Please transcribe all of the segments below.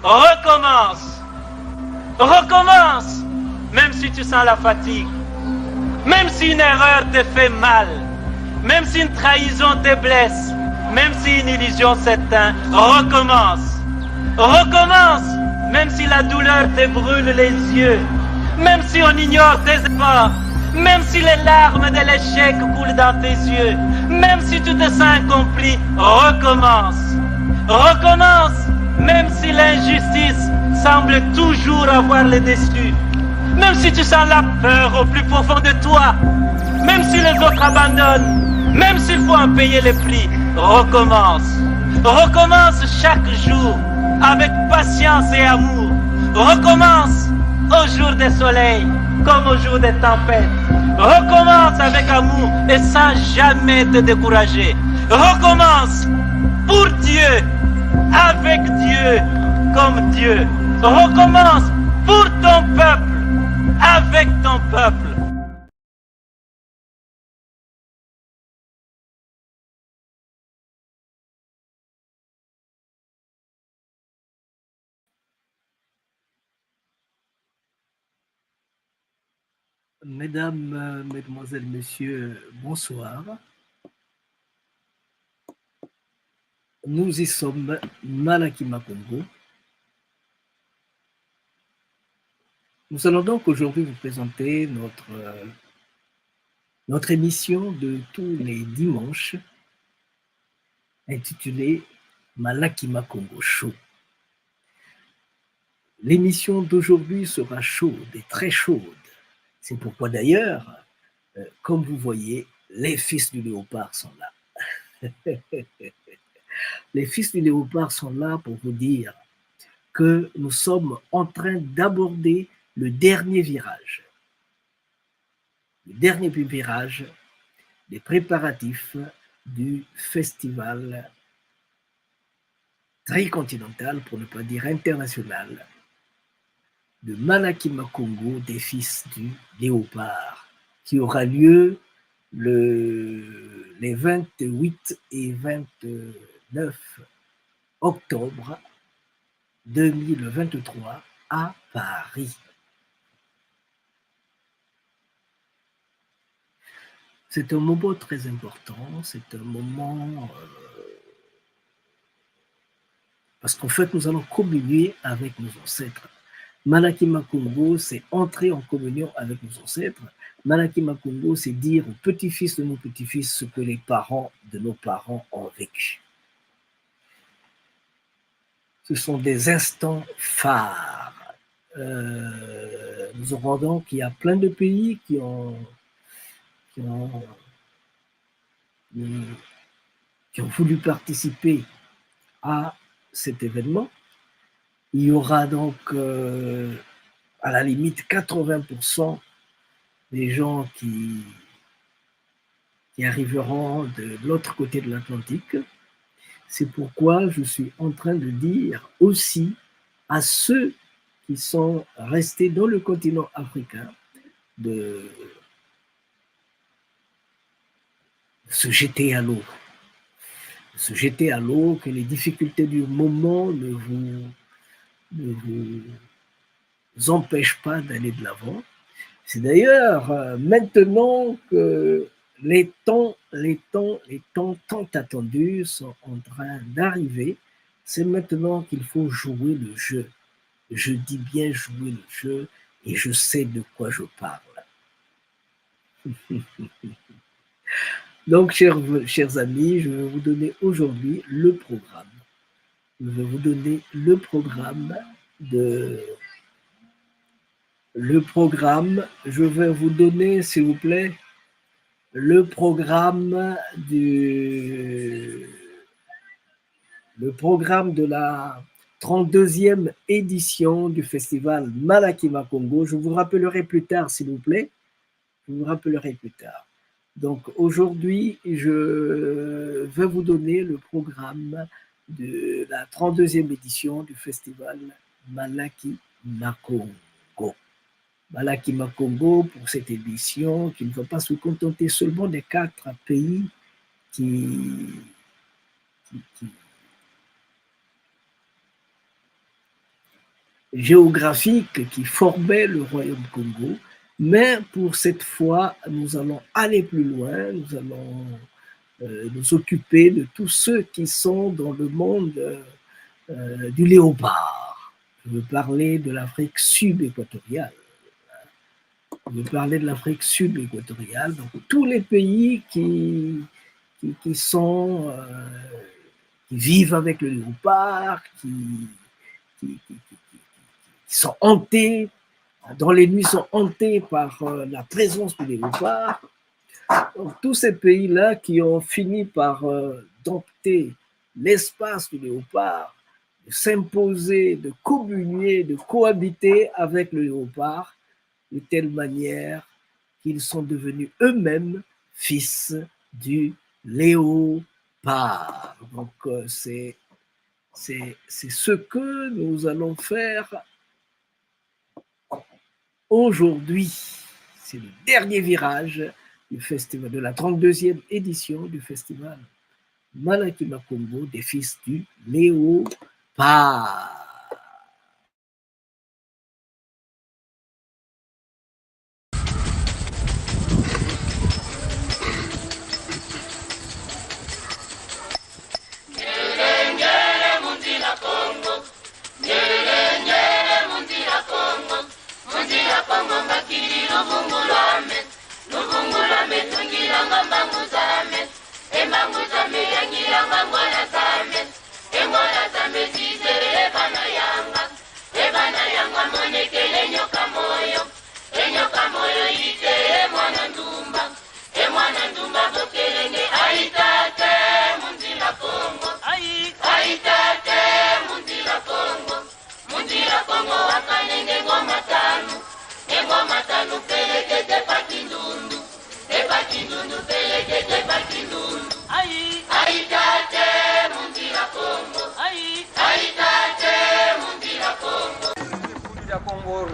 recommence. Recommence, même si tu sens la fatigue, même si une erreur te fait mal, même si une trahison te blesse, même si une illusion s'éteint, recommence. Recommence, même si la douleur te brûle les yeux, même si on ignore tes efforts, même si les larmes de l'échec coulent dans tes yeux, même si tu te sens incompris, recommence. Recommence, même si l'injustice semble toujours avoir le dessus, même si tu sens la peur au plus profond de toi, même si les autres abandonnent, même s'il faut en payer le prix, recommence. Recommence chaque jour avec patience et amour. Recommence au jour des soleils comme au jour des tempêtes. Recommence avec amour et sans jamais te décourager. Recommence pour Dieu, avec Dieu, comme Dieu. Recommence pour ton peuple, avec ton peuple. Mesdames, Mesdemoiselles, Messieurs, bonsoir. Nous y sommes, Malakima Congo. Nous allons donc aujourd'hui vous présenter notre émission de tous les dimanches intitulée Malakima Congo Show. L'émission d'aujourd'hui sera chaude et très chaude. C'est pourquoi d'ailleurs, comme vous voyez, les fils du léopard sont là. Les fils du léopard sont là pour vous dire que nous sommes en train d'aborder le dernier virage. Le dernier virage des préparatifs du festival tricontinental, pour ne pas dire international, de Malakima Congo des fils du léopard, qui aura lieu les 28 et 29 octobre 2023 à Paris. C'est un moment très important, c'est un moment parce qu'en fait nous allons communier avec nos ancêtres. Malakima Congo, c'est entrer en communion avec nos ancêtres. Malakima Congo, c'est dire aux petits-fils de nos petits-fils ce que les parents de nos parents ont vécu. Ce sont des instants phares. Nous aurons donc, il y a plein de pays qui ont voulu participer à cet événement. Il y aura donc à la limite 80% des gens qui arriveront de l'autre côté de l'Atlantique. C'est pourquoi je suis en train de dire aussi à ceux qui sont restés dans le continent africain de se jeter à l'eau. Se jeter à l'eau, que les difficultés du moment ne vous empêchent pas d'aller de l'avant. C'est d'ailleurs maintenant que les temps tant attendus sont en train d'arriver. C'est maintenant qu'il faut jouer le jeu. Je dis bien jouer le jeu et je sais de quoi je parle. Donc, chers amis, je vais vous donner aujourd'hui le programme. Je vais vous donner le programme, je vais vous donner, s'il vous plaît, le programme de la 32e édition du festival Malakima Congo. Je vous rappellerai plus tard, s'il vous plaît. Je vous rappellerai plus tard. Donc aujourd'hui, je vais vous donner le programme de la 32e édition du festival Malakima Congo. Malakima Congo, pour cette édition, qui ne va pas se contenter seulement des 4 pays géographique qui formait le royaume Congo. Mais pour cette fois, nous allons aller plus loin, nous allons nous occuper de tous ceux qui sont dans le monde du léopard. Je veux parler de l'Afrique sud-équatoriale. Je veux parler de l'Afrique sud-équatoriale, donc tous les pays qui sont, qui vivent avec le léopard, qui sont hantés, dont les nuits sont hantées par la présence du léopard. Donc, tous ces pays-là qui ont fini par dompter l'espace du léopard, de s'imposer, de communier, de cohabiter avec le léopard, de telle manière qu'ils sont devenus eux-mêmes fils du léopard. Donc, c'est ce que nous allons faire aujourd'hui. C'est le dernier virage du festival, de la 32e édition du festival Malakima Congo des fils du léopard.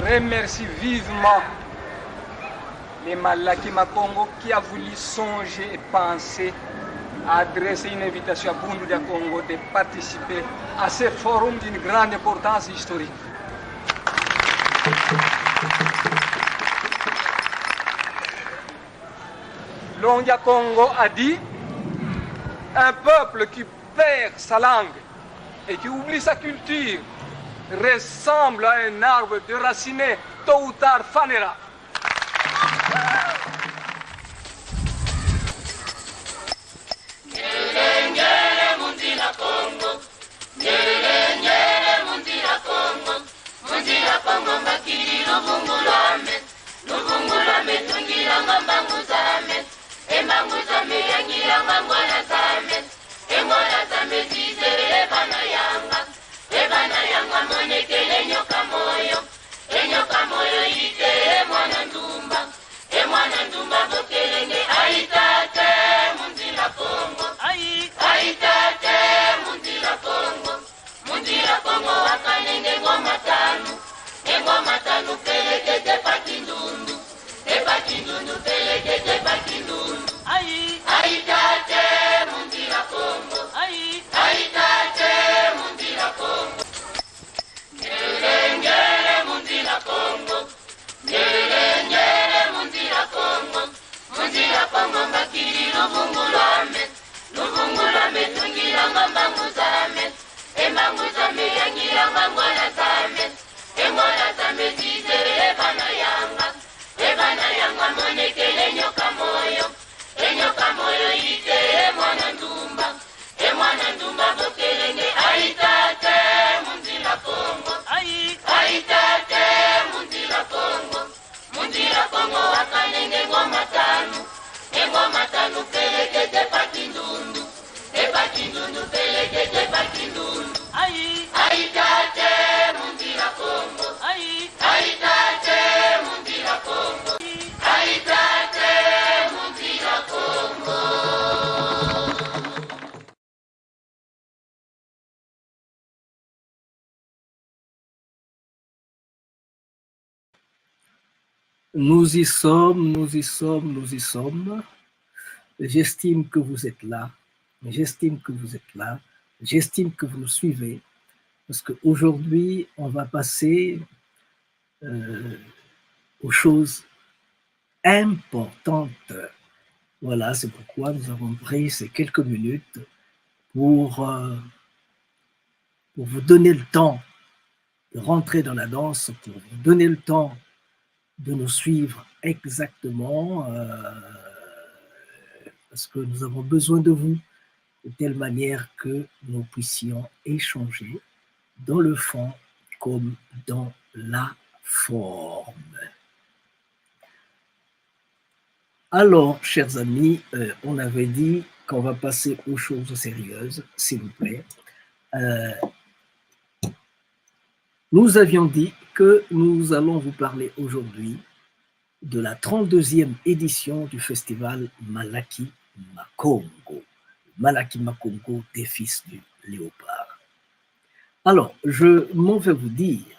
Remercie vivement les Malakima Congo qui a voulu songer et penser à adresser une invitation à Bundu de Congo de participer à ce forum d'une grande importance historique. Longia Congo a dit: un peuple qui perd sa langue et qui oublie sa culture ressemble à un arbre déraciné, tôt ou tard fanera. Nous y sommes, nous y sommes, nous y sommes. J'estime que vous êtes là. J'estime que vous êtes là. J'estime que vous nous suivez. parce qu'aujourd'hui, on va passer aux choses importantes. Voilà, c'est pourquoi nous avons pris ces quelques minutes pour vous donner le temps de rentrer dans la danse, pour vous donner le temps de nous suivre exactement, parce que nous avons besoin de vous, de telle manière que nous puissions échanger dans le fond comme dans la forme. Alors, chers amis, on avait dit qu'on va passer aux choses sérieuses, s'il vous plaît. Nous avions dit que nous allons vous parler aujourd'hui de la 32e édition du festival Malaki Makongo. Malaki Makongo des fils du léopard. Alors, je m'en vais vous dire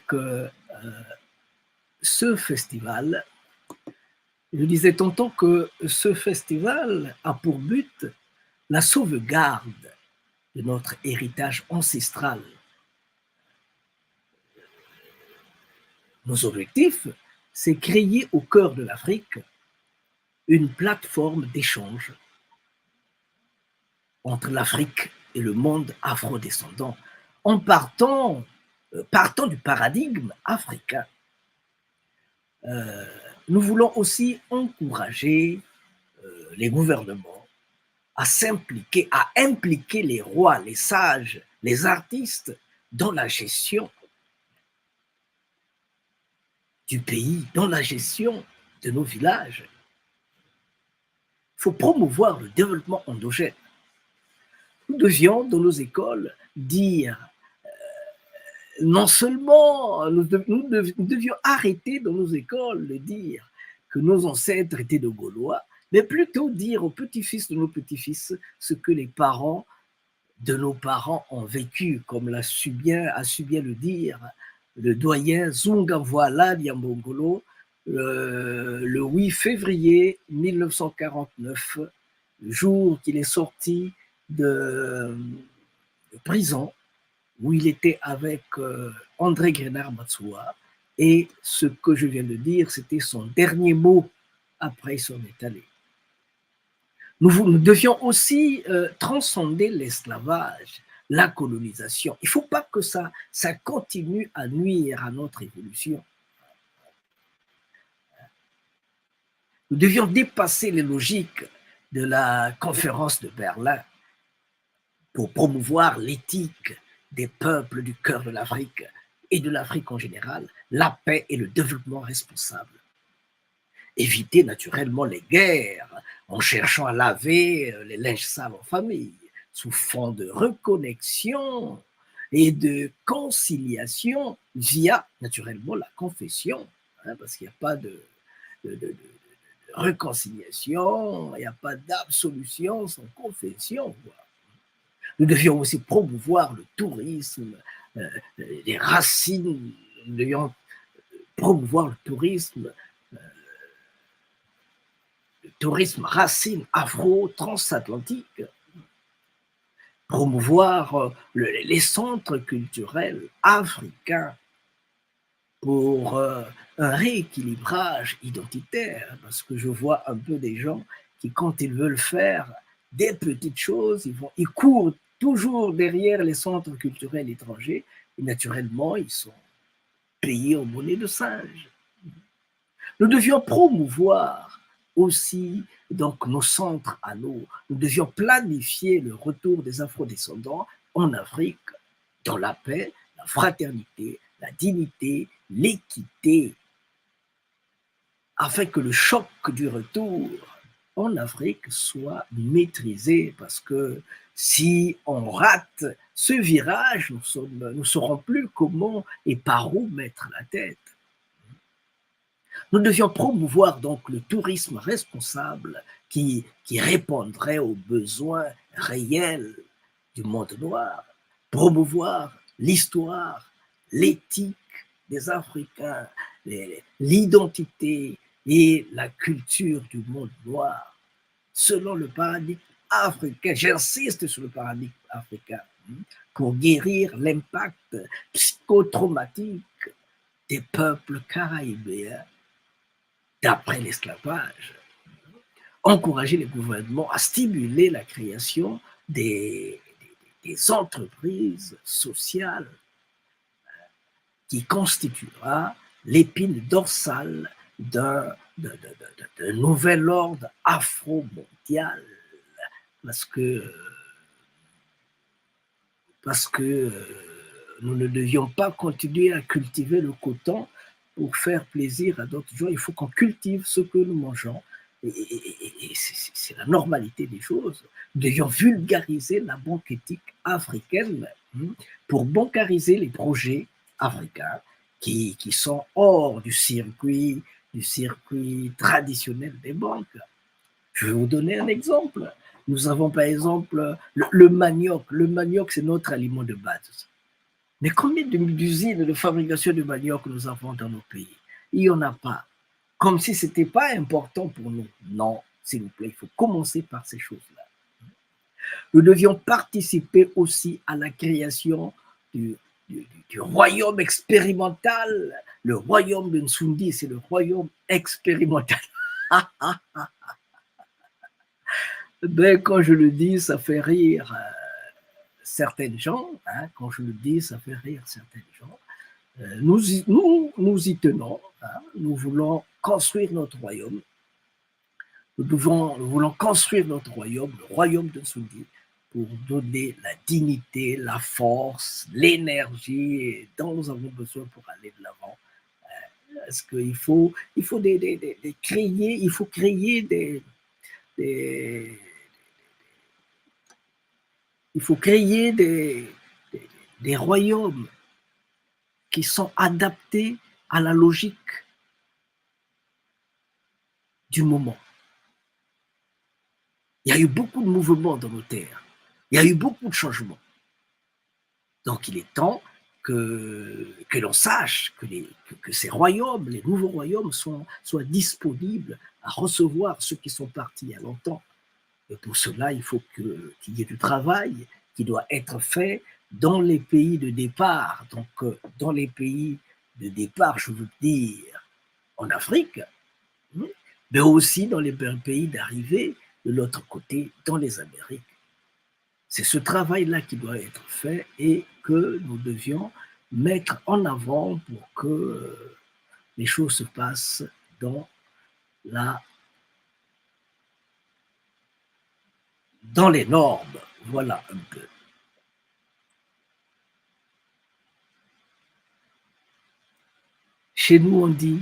que ce festival, je disais tantôt que ce festival a pour but la sauvegarde de notre héritage ancestral. Nos objectifs, c'est créer au cœur de l'Afrique une plateforme d'échange entre l'Afrique et le monde afrodescendant, en partant du paradigme africain. Nous voulons aussi encourager les gouvernements à s'impliquer, à impliquer les rois, les sages, les artistes dans la gestion du pays, dans la gestion de nos villages. Il faut promouvoir le développement endogène. Nous devions, dans nos écoles, dire non seulement, nous devions arrêter dans nos écoles de dire que nos ancêtres étaient de Gaulois, mais plutôt dire aux petits-fils de nos petits-fils ce que les parents de nos parents ont vécu, comme a su bien le dire le doyen Zungavwala Diambongolo le 8 février 1949, le jour qu'il est sorti de prison, où il était avec André Grenard Matsoua, et ce que je viens de dire, c'était son dernier mot après son allé. Nous devions aussi transcender l'esclavage, la colonisation. Il ne faut pas que ça continue à nuire à notre évolution. Nous devions dépasser les logiques de la conférence de Berlin pour promouvoir l'éthique des peuples du cœur de l'Afrique et de l'Afrique en général, la paix et le développement responsable. Éviter naturellement les guerres en cherchant à laver les linges sales en famille, sous fond de reconnexion et de conciliation via naturellement la confession, parce qu'il n'y a pas de réconciliation, il n'y a pas d'absolution sans confession. Nous devions aussi promouvoir le tourisme, les racines, nous devions promouvoir le tourisme racine afro-transatlantique, promouvoir les centres culturels africains pour un rééquilibrage identitaire, parce que je vois un peu des gens qui, quand ils veulent faire des petites choses, ils courent toujours derrière les centres culturels étrangers, et naturellement, ils sont payés en monnaie de singe. Nous devions promouvoir aussi donc nos centres à l'eau. Nous devions planifier le retour des afrodescendants en Afrique dans la paix, la fraternité, la dignité, l'équité, afin que le choc du retour en Afrique soit maîtrisé, parce que si on rate ce virage, nous ne saurons plus comment et par où mettre la tête. Nous devions promouvoir donc le tourisme responsable qui répondrait aux besoins réels du monde noir, promouvoir l'histoire, l'éthique des Africains, l'identité et la culture du monde noir. selon le paradigme africain. J'insiste sur le paradigme africain pour guérir l'impact psychotraumatique des peuples caribéens d'après l'esclavage. Encourager les gouvernements à stimuler la création des entreprises sociales qui constituera l'épine dorsale d'un nouvel ordre afro-mondial, parce que nous ne devions pas continuer à cultiver le coton pour faire plaisir à d'autres gens. Il faut qu'on cultive ce que nous mangeons, et c'est la normalité des choses. Nous devions vulgariser la banque éthique africaine pour bancariser les projets africains qui sont hors du circuit traditionnel des banques. Je vais vous donner un exemple. Nous avons par exemple le manioc. Le manioc, c'est notre aliment de base. Mais combien d'usines de fabrication de manioc nous avons dans nos pays? Il n'y en a pas. Comme si ce n'était pas important pour nous. Non, s'il vous plaît, il faut commencer par ces choses-là. Nous devions participer aussi à la création du royaume expérimental. Le royaume de Nsundi, c'est le royaume expérimental. Ben, quand je le dis, ça fait rire certaines gens. Quand je le dis, ça fait rire certaines gens. Nous y tenons. Nous voulons construire notre royaume. Nous voulons construire notre royaume, le royaume de Nsundi, pour donner la dignité, la force, l'énergie dont nous avons besoin pour aller de l'avant. Parce qu'il faut créer des royaumes qui sont adaptés à la logique du moment. Il y a eu beaucoup de mouvements dans nos terres. Il y a eu beaucoup de changements. Donc, il est temps que l'on sache que ces royaumes, les nouveaux royaumes, soient disponibles à recevoir ceux qui sont partis il y a longtemps. Et pour cela, il faut qu'il y ait du travail qui doit être fait dans les pays de départ. Donc, dans les pays de départ, je veux dire en Afrique, mais aussi dans les pays d'arrivée de l'autre côté, dans les Amériques. C'est ce travail-là qui doit être fait et que nous devions mettre en avant pour que les choses se passent dans les normes. Voilà un peu. Chez nous, on dit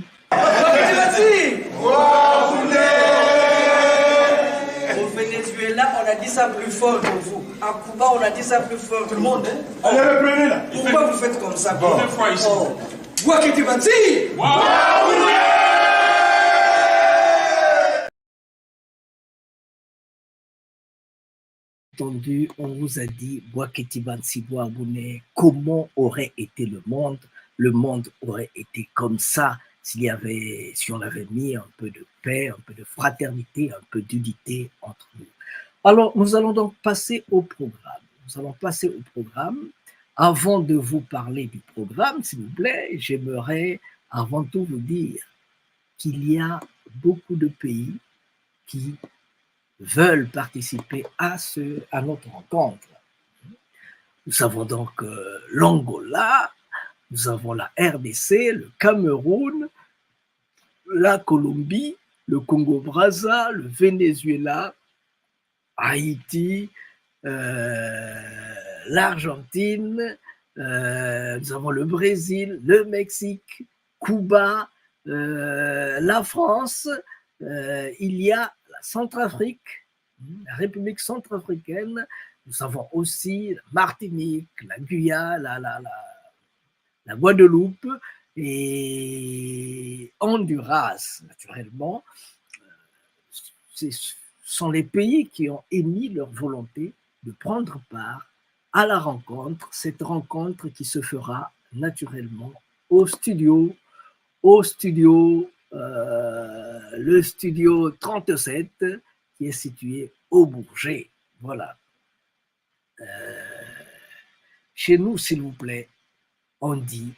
au Venezuela, on a dit ça plus fort que vous. À Cuba, on a dit ça plus fort que tout le monde. Allez, reprenez là. Pourquoi vous faites comme ça? Bon. Fois ici. Entendu, on vous a dit comment aurait été le monde. Le monde aurait été comme ça si on avait mis un peu de paix, un peu de fraternité, un peu d'unité entre nous. Alors, nous allons donc passer au programme. Nous allons passer au programme. Avant de vous parler du programme, s'il vous plaît, j'aimerais avant tout vous dire qu'il y a beaucoup de pays qui veulent participer à notre rencontre. Nous avons donc l'Angola, nous avons la RDC, le Cameroun, la Colombie, le Congo-Brazza, le Venezuela, Haïti, l'Argentine, nous avons le Brésil, le Mexique, Cuba, la France, il y a la Centrafrique, la République centrafricaine, nous avons aussi la Martinique, la Guyane, la Guadeloupe et Honduras, naturellement. Ce sont les pays qui ont émis leur volonté de prendre part à la rencontre, cette rencontre qui se fera naturellement le studio 37, qui est situé au Bourget. Voilà. Chez nous, s'il vous plaît, on dit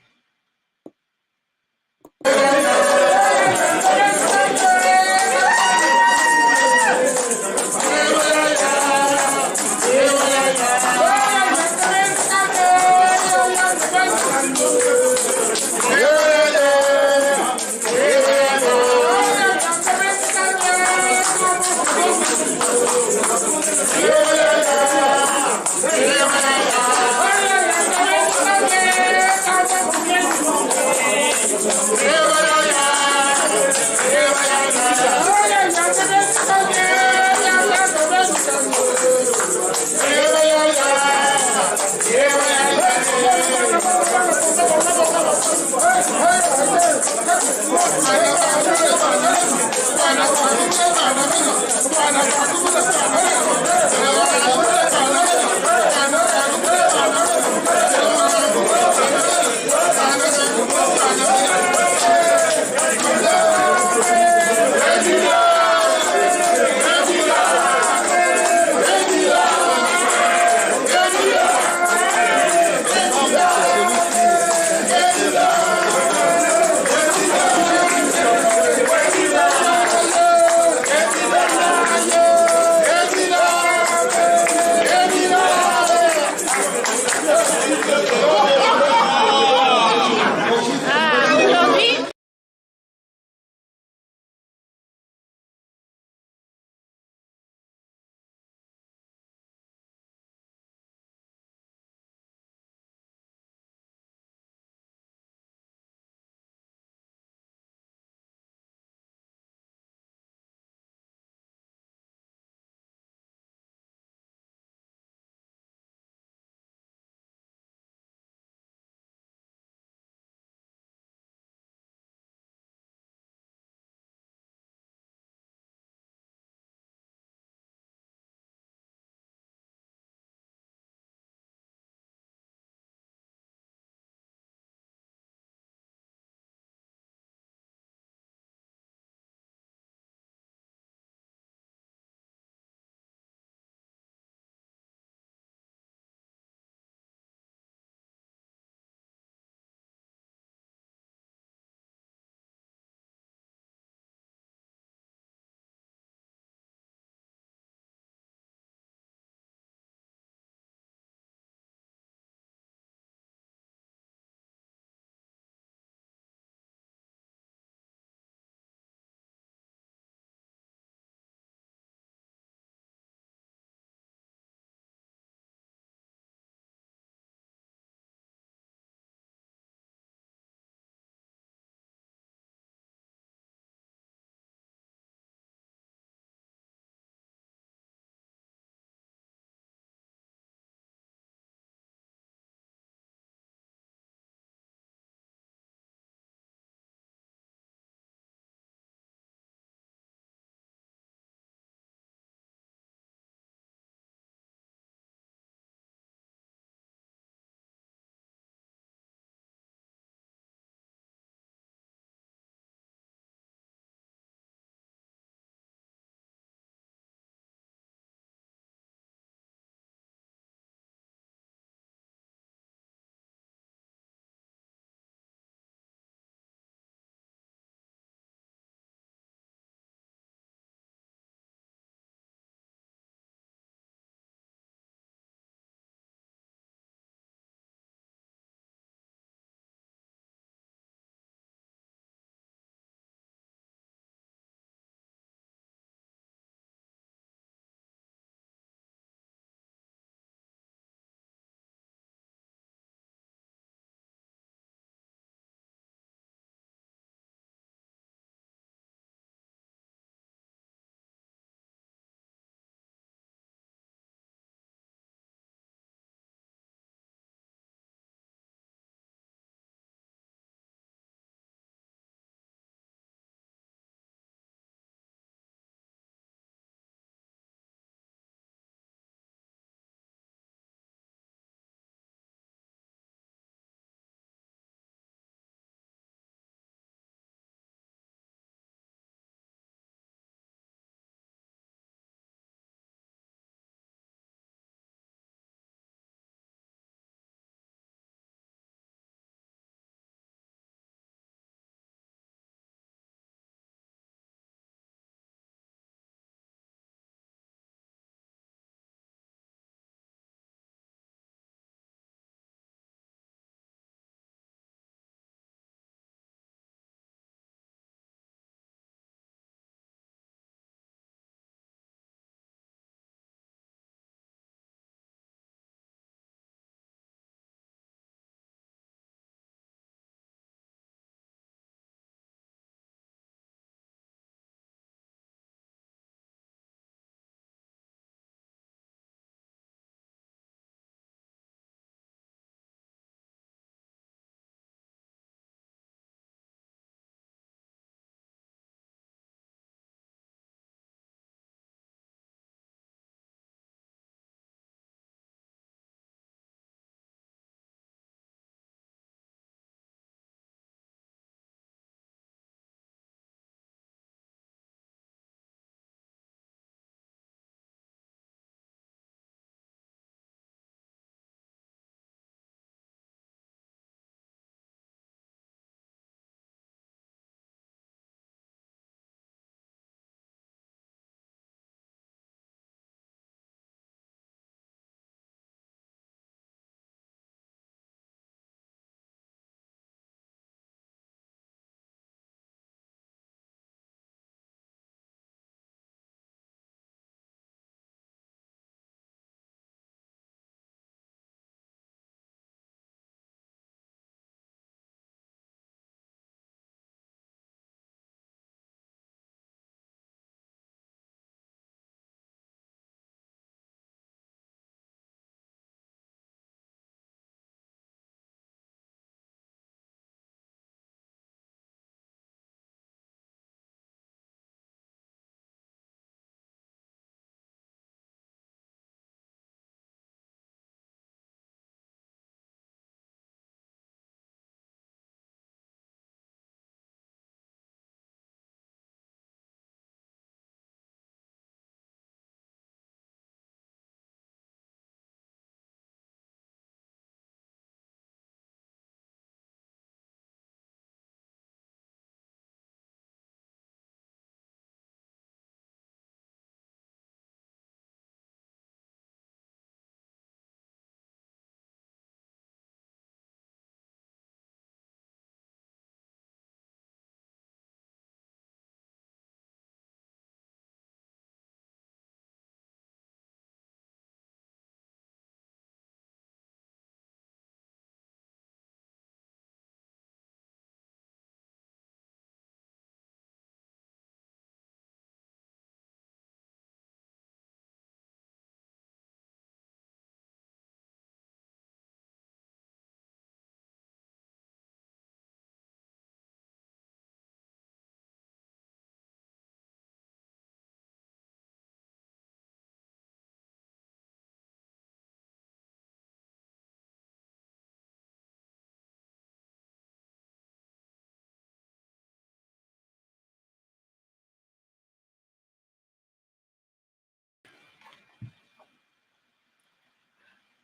Yeah.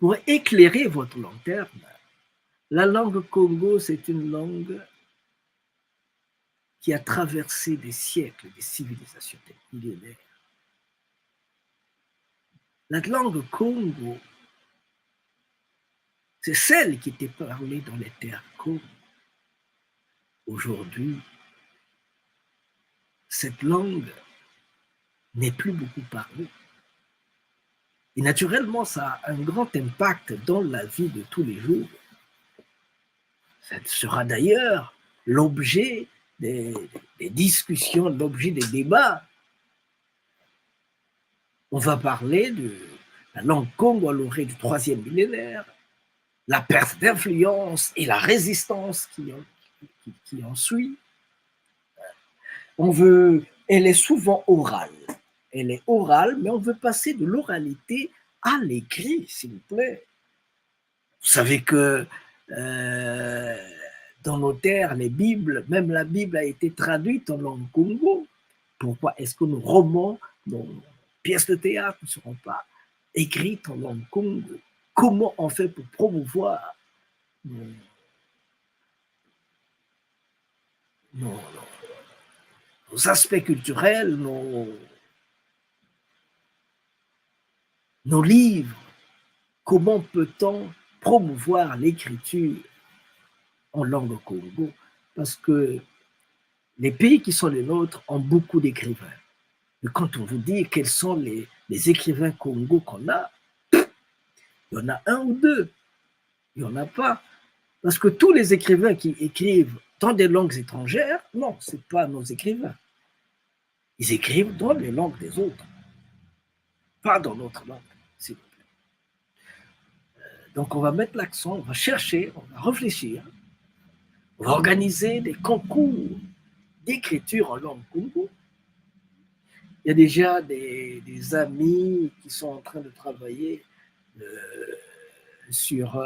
pour éclairer votre lanterne. La langue Congo, c'est une langue qui a traversé des siècles, des civilisations, des millénaires. La langue Congo, c'est celle qui était parlée dans les terres Congo. Aujourd'hui, cette langue n'est plus beaucoup parlée. Et naturellement, ça a un grand impact dans la vie de tous les jours. Ça sera d'ailleurs l'objet des discussions, l'objet des débats. On va parler de la langue Congo à l'origine du 3e millénaire, la perte d'influence et la résistance qui en suit. Elle est souvent orale. Elle est orale, mais on veut passer de l'oralité à l'écrit, s'il vous plaît. Vous savez que dans nos terres, les Bibles, même la Bible a été traduite en langue Congo. Pourquoi est-ce que nos romans, nos pièces de théâtre ne seront pas écrites en langue Congo? Comment on fait pour promouvoir nos aspects culturels, nos livres? Comment peut-on promouvoir l'écriture en langue Congo? Parce que les pays qui sont les nôtres ont beaucoup d'écrivains. Mais quand on vous dit quels sont les écrivains Congo qu'on a, il y en a un ou deux. Il n'y en a pas. Parce que tous les écrivains qui écrivent dans des langues étrangères, non, ce n'est pas nos écrivains. Ils écrivent dans les langues des autres, pas dans notre langue, s'il vous plaît. Donc on va mettre l'accent, on va chercher, on va réfléchir, on va organiser des concours d'écriture en langue Congo. Il y a déjà des amis qui sont en train de travailler sur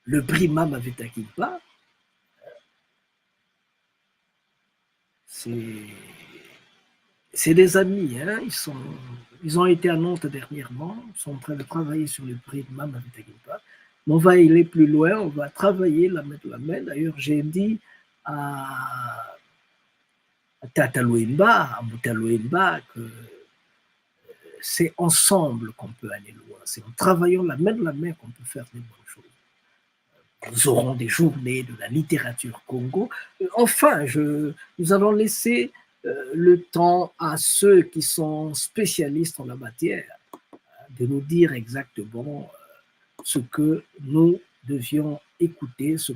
le prix Mama Vitakinpa. C'est des amis, hein? Ils ont été à Nantes dernièrement, ils sont en train de travailler sur le prix Mama Vitakinpa. On va aller plus loin, on va travailler, mettre la main. D'ailleurs, j'ai dit à Tata Louimba, à Mouta Louimba, que c'est ensemble qu'on peut aller loin. C'est en travaillant la main qu'on peut faire des bonnes choses. Nous aurons des journées de la littérature Congo. Enfin, nous allons laisser le temps à ceux qui sont spécialistes en la matière de nous dire exactement ce que nous devions écouter, ce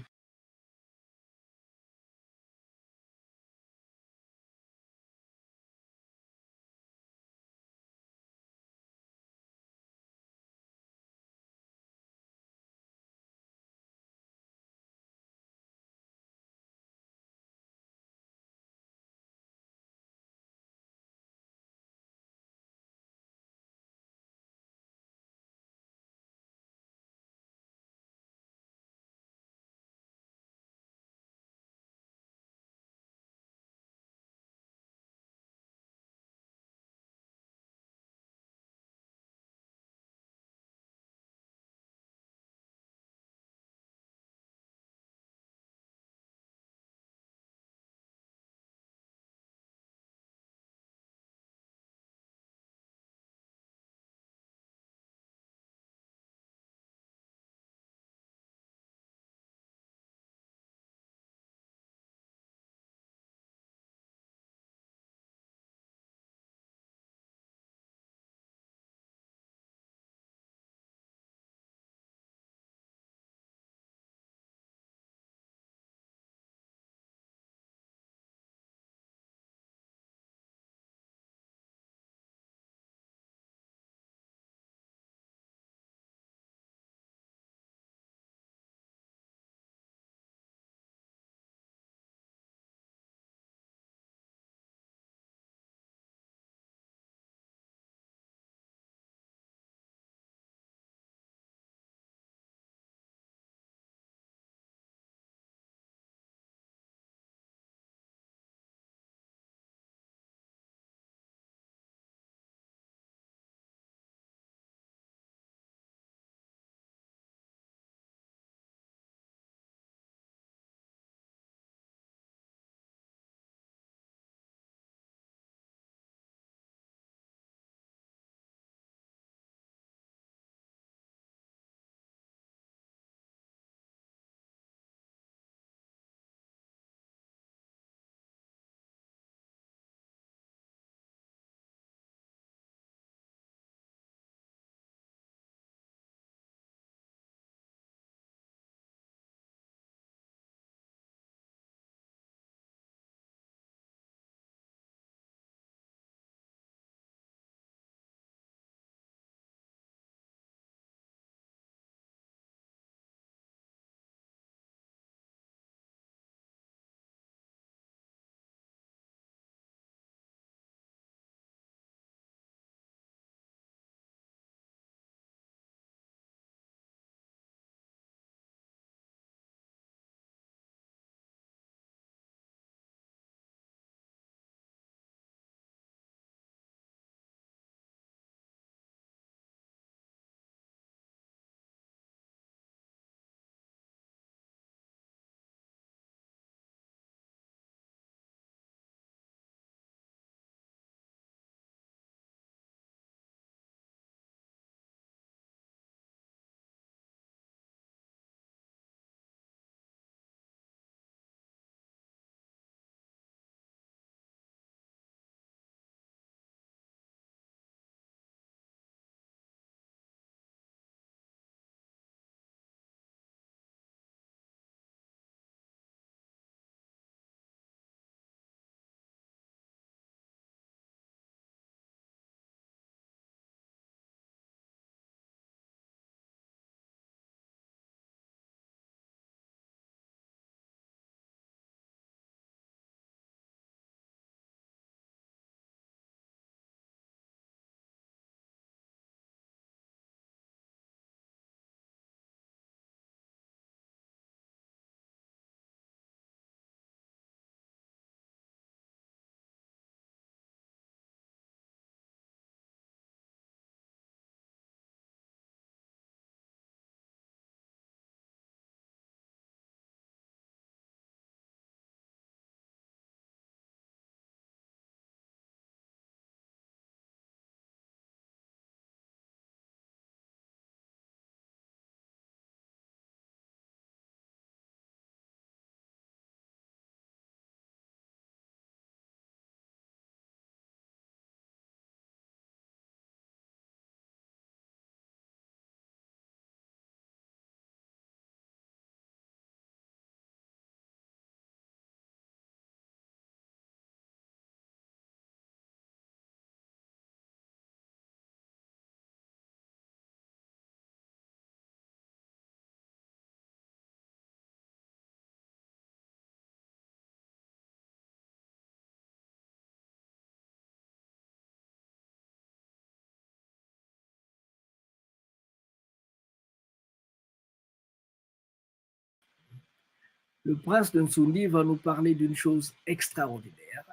le prince de Nsoundi va nous parler d'une chose extraordinaire.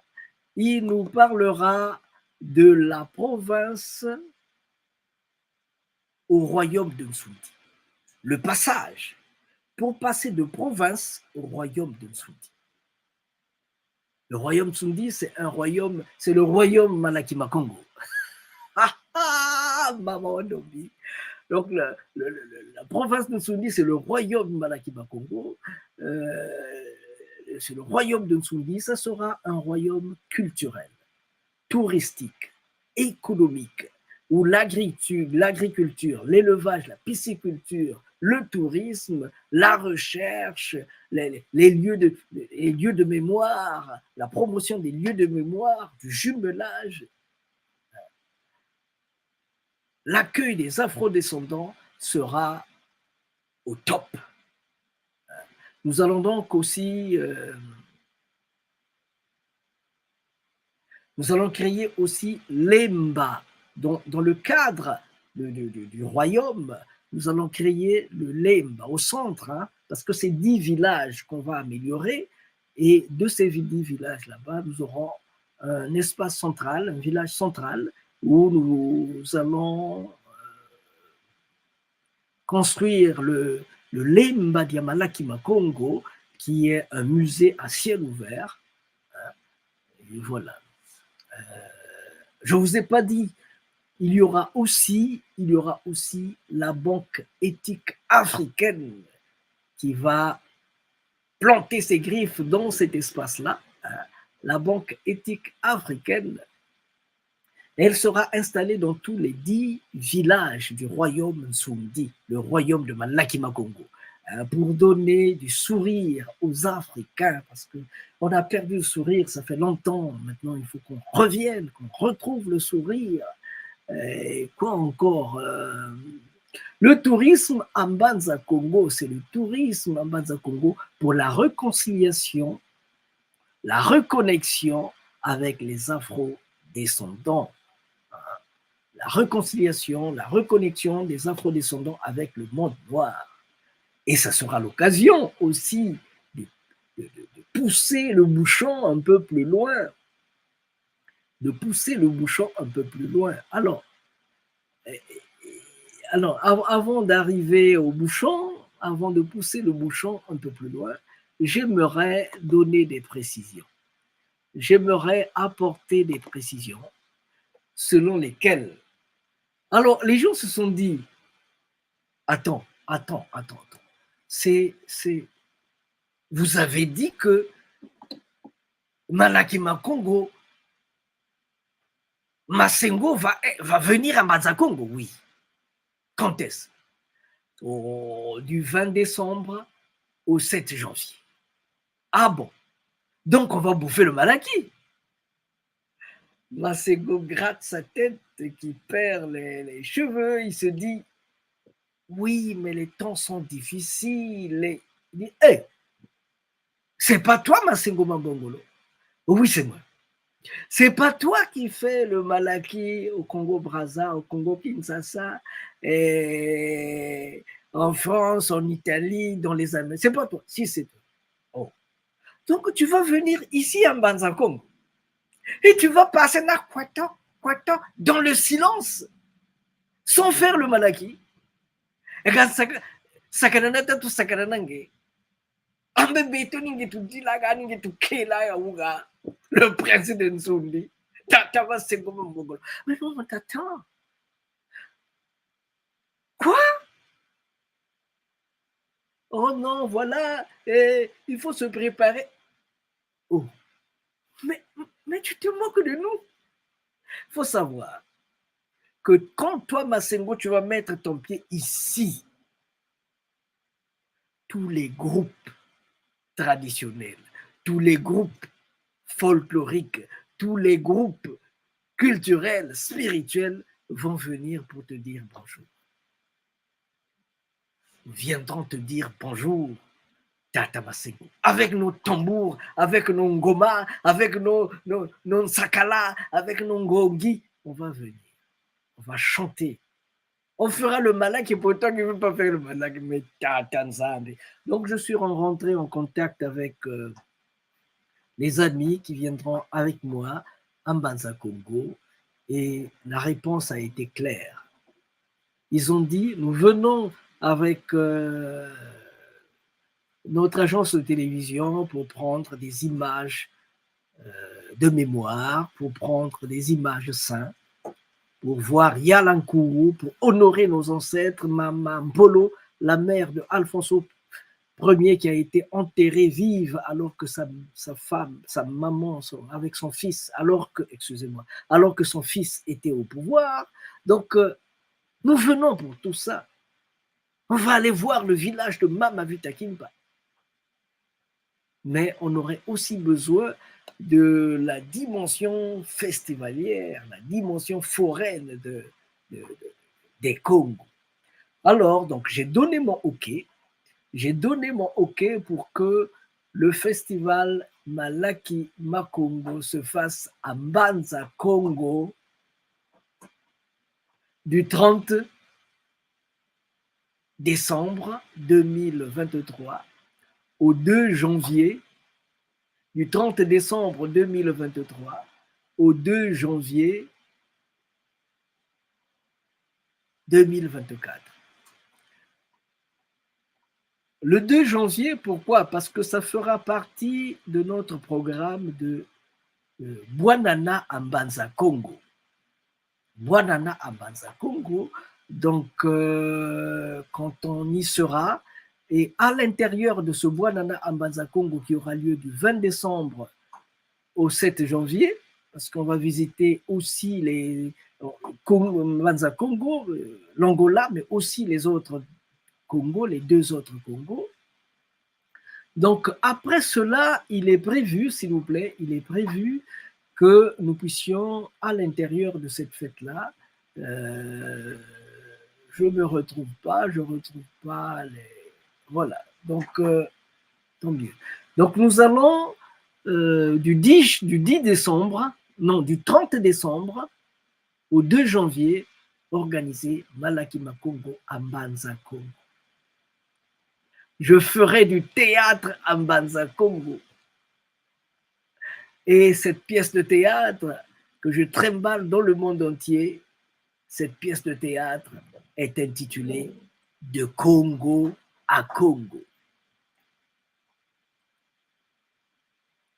Il nous parlera de la province au royaume de Nsoundi. Le passage pour passer de province au royaume de Nsoundi. Le royaume Nsoundi, c'est le royaume Malakima Congo. Maman Nobi. Donc, la province de Nsoundi, c'est le royaume Malakima Congo. C'est le royaume de Nsoundi. Ça sera un royaume culturel, touristique, économique, où l'agriculture, l'élevage, la pisciculture, le tourisme, la recherche, les lieux de mémoire, la promotion des lieux de mémoire, du jumelage, l'accueil des afrodescendants sera au top. Nous allons donc aussi créer aussi l'EMBA. Dans le cadre du royaume, nous allons créer le LEMBA au centre, parce que c'est 10 villages qu'on va améliorer, et de ces 10 villages là-bas, nous aurons un espace central, un village central, où nous allons construire le LEMBA Malakima Congo, qui est un musée à ciel ouvert. Et voilà. Je ne vous ai pas dit, il y aura aussi la Banque éthique africaine qui va planter ses griffes dans cet espace-là. La Banque éthique africaine, elle sera installée dans tous les 10 villages du royaume Nsoundi, le royaume de Malakima Congo, pour donner du sourire aux Africains, parce qu'on a perdu le sourire, ça fait longtemps. Maintenant, il faut qu'on revienne, qu'on retrouve le sourire. Et quoi encore, le tourisme en Banza Congo, c'est le tourisme en Banza Congo pour la réconciliation, la reconnexion avec les afro-descendants. La réconciliation, la reconnexion des afro-descendants avec le monde noir. Et ça sera l'occasion aussi de pousser le bouchon un peu plus loin. Alors, avant d'arriver au bouchon, avant de pousser le bouchon un peu plus loin, j'aimerais donner des précisions. J'aimerais apporter des précisions selon lesquelles. Alors, les gens se sont dit, attends. Vous avez dit que Malakima Congo, Masengo va venir à Banza-Congo, oui. Quand est-ce? Du 20 décembre au 7 janvier. Ah bon? Donc on va bouffer le Malaki. Masengo gratte sa tête, qui perd les cheveux, il se dit, oui, mais les temps sont difficiles. Il dit, hey, c'est pas toi, Masengo Mabongolo? Oui, c'est moi. C'est pas toi qui fais le Malaki au Congo-Brazza, au Congo-Kinshasa, en France, en Italie, dans les Amériques. C'est pas toi. Si, c'est toi. Oh. Donc, tu vas venir ici en Banza-Congo et tu vas passer dans le silence, sans faire le Malaki. Le président Nsoundi. Mais non, t'attends. Quoi? Oh non, voilà, il faut se préparer. Oh, mais tu te moques de nous. Il faut savoir que quand toi, Masengo, tu vas mettre ton pied ici, tous les groupes traditionnels, tous les groupes folkloriques, tous les groupes culturels, spirituels vont venir pour te dire bonjour. Viendront te dire bonjour, Tata Masengo, avec nos tambours, avec nos ngoma, avec nos sakala, avec nos ngongi, on va venir, on va chanter On fera le malak et pourtant il ne veut pas faire le malak. Mais donc je suis rentré en contact avec les amis qui viendront avec moi à Mbanza Congo et la réponse a été claire. Ils ont dit, nous venons avec notre agence de télévision pour prendre des images de mémoire, pour prendre des images saintes, pour voir Yalankourou, pour honorer nos ancêtres, Mama Mbolo, la mère de Alfonso Ier qui a été enterrée vive alors que sa femme, sa maman, avec son fils, alors que son fils était au pouvoir. Donc, nous venons pour tout ça. On va aller voir le village de Mama Vitakimba. Mais on aurait aussi besoin de la dimension festivalière, la dimension foraine des Congos. Alors, donc, j'ai donné mon OK pour que le festival Malaki Makongo se fasse à Mbanza Congo du 30 décembre 2023 au 2 janvier, du 30 décembre 2023 au 2 janvier 2024. Le 2 janvier, pourquoi? Parce que ça fera partie de notre programme de Bwanana à Mbanza Congo. Bwanana à Mbanza Congo, donc quand on y sera, et à l'intérieur de ce Bwanana à Mbanza Congo qui aura lieu du 20 décembre au 7 janvier, parce qu'on va visiter aussi les Mbanza Congo, l'Angola, mais aussi les autres Congo, les deux autres Congos. Donc après cela, il est prévu, s'il vous plaît, il est prévu que nous puissions, à l'intérieur de cette fête-là, je me retrouve pas les... Voilà, donc tant mieux. Donc nous allons du 30 décembre au 2 janvier organiser Malaki Makongo à Mbanza Congo. Je ferai du théâtre à Mbanza Congo. Et cette pièce de théâtre que je trimballe dans le monde entier, cette pièce de théâtre est intitulée « De Congo à Congo ».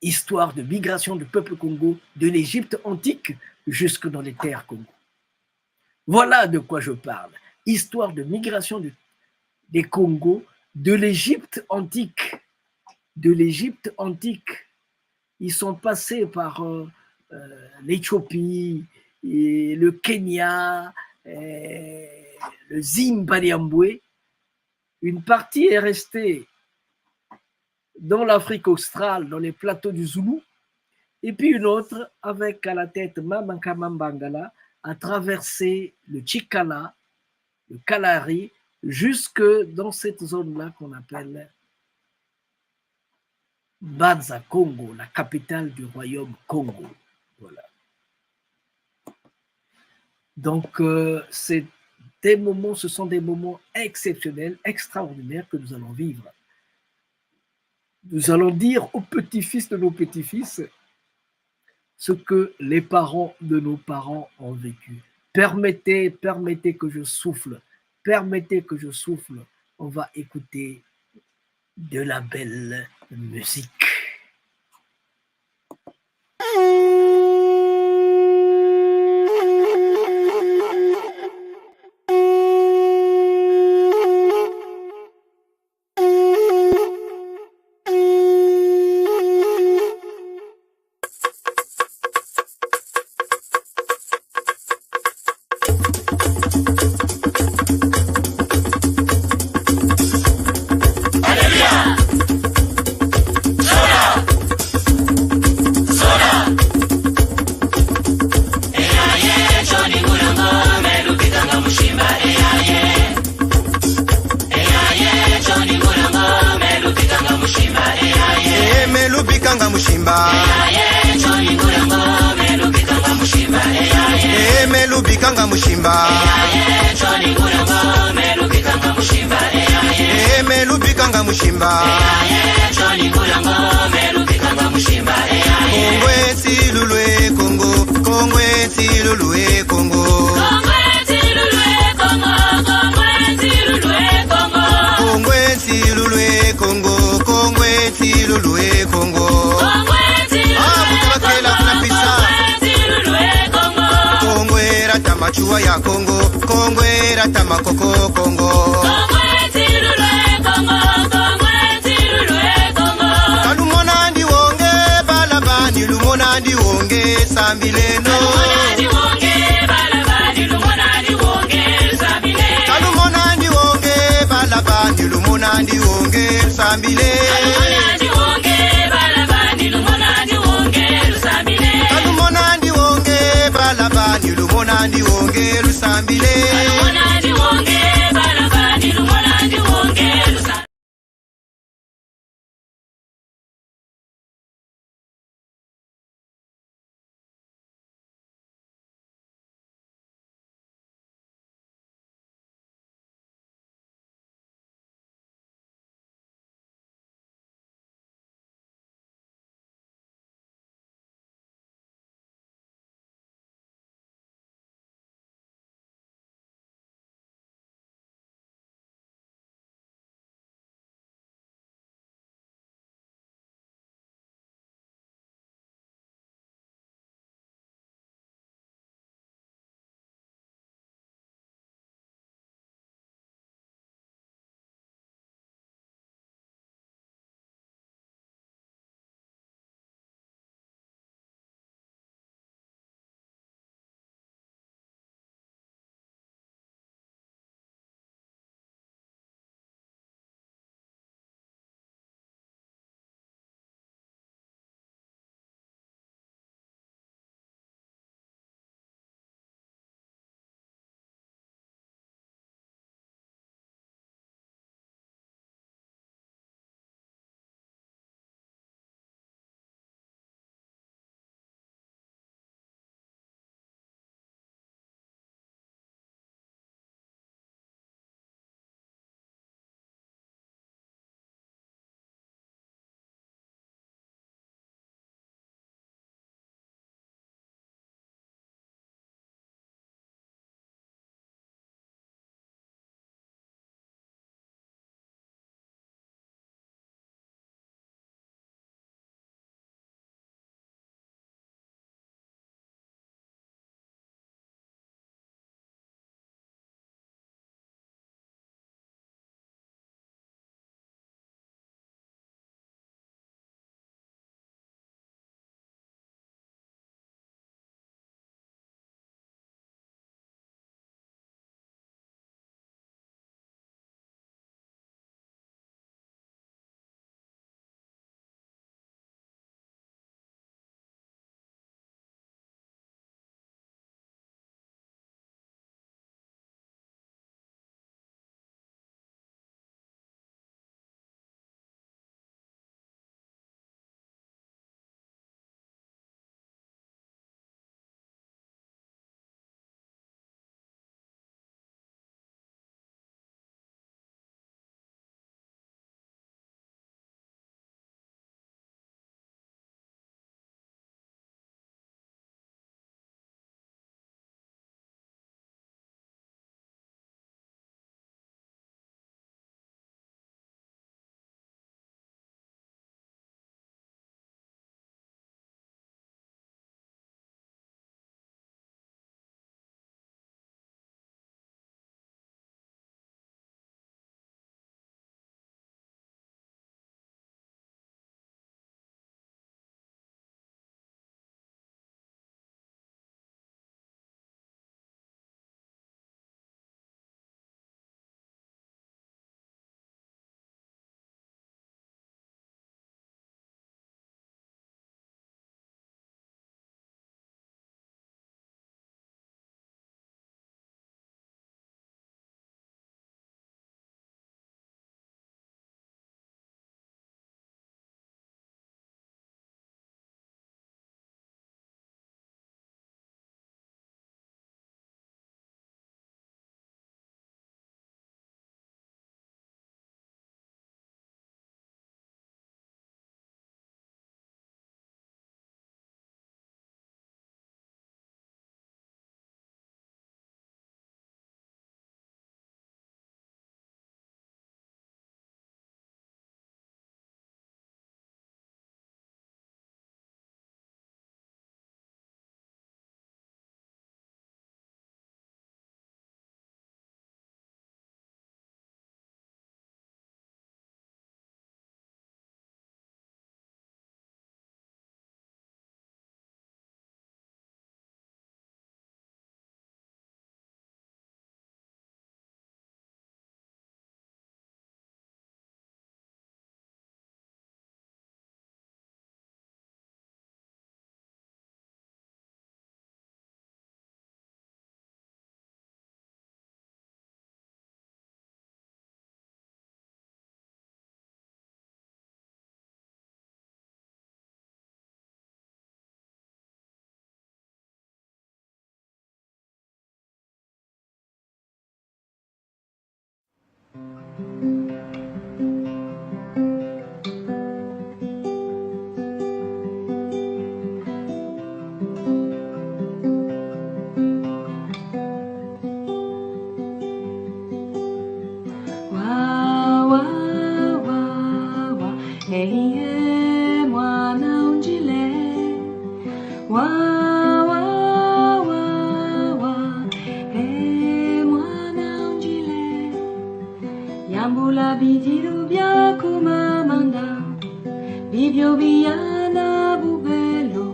Histoire de migration du peuple Congo de l'Égypte antique jusque dans les terres Congo. Voilà de quoi je parle. Histoire de migration des Congos de l'Égypte antique. De l'Égypte antique. Ils sont passés par l'Éthiopie, le Kenya, le Zimbabwe. Une partie est restée dans l'Afrique australe, dans les plateaux du Zoulou, et puis une autre, avec à la tête Mamankama Mbangala, a traversé le Chikala, le Kalahari, jusque dans cette zone-là qu'on appelle Mbanza Congo, la capitale du royaume Congo. Voilà. Donc, ce sont des moments exceptionnels, extraordinaires que nous allons vivre. Nous allons dire aux petits-fils de nos petits-fils ce que les parents de nos parents ont vécu. Permettez que je souffle. Permettez que je souffle. On va écouter de la belle musique. Mushimba melubikanga mushimba melubikanga mushimba Kongwe silulwe Kongo Kongwe silulwe Kongo Kongwe silulwe Kongo Kongwe silulwe Kongo Abutabakela kunapisa Kongwe rata machua ya Kongo Kongwe rata makoko Kongo Kalumonandi wonge balabani lumonandi wonge sambileno Kalumonandi wonge balabani lumonandi wonge sambile bidirubia kumamanda Bibio biana bubelo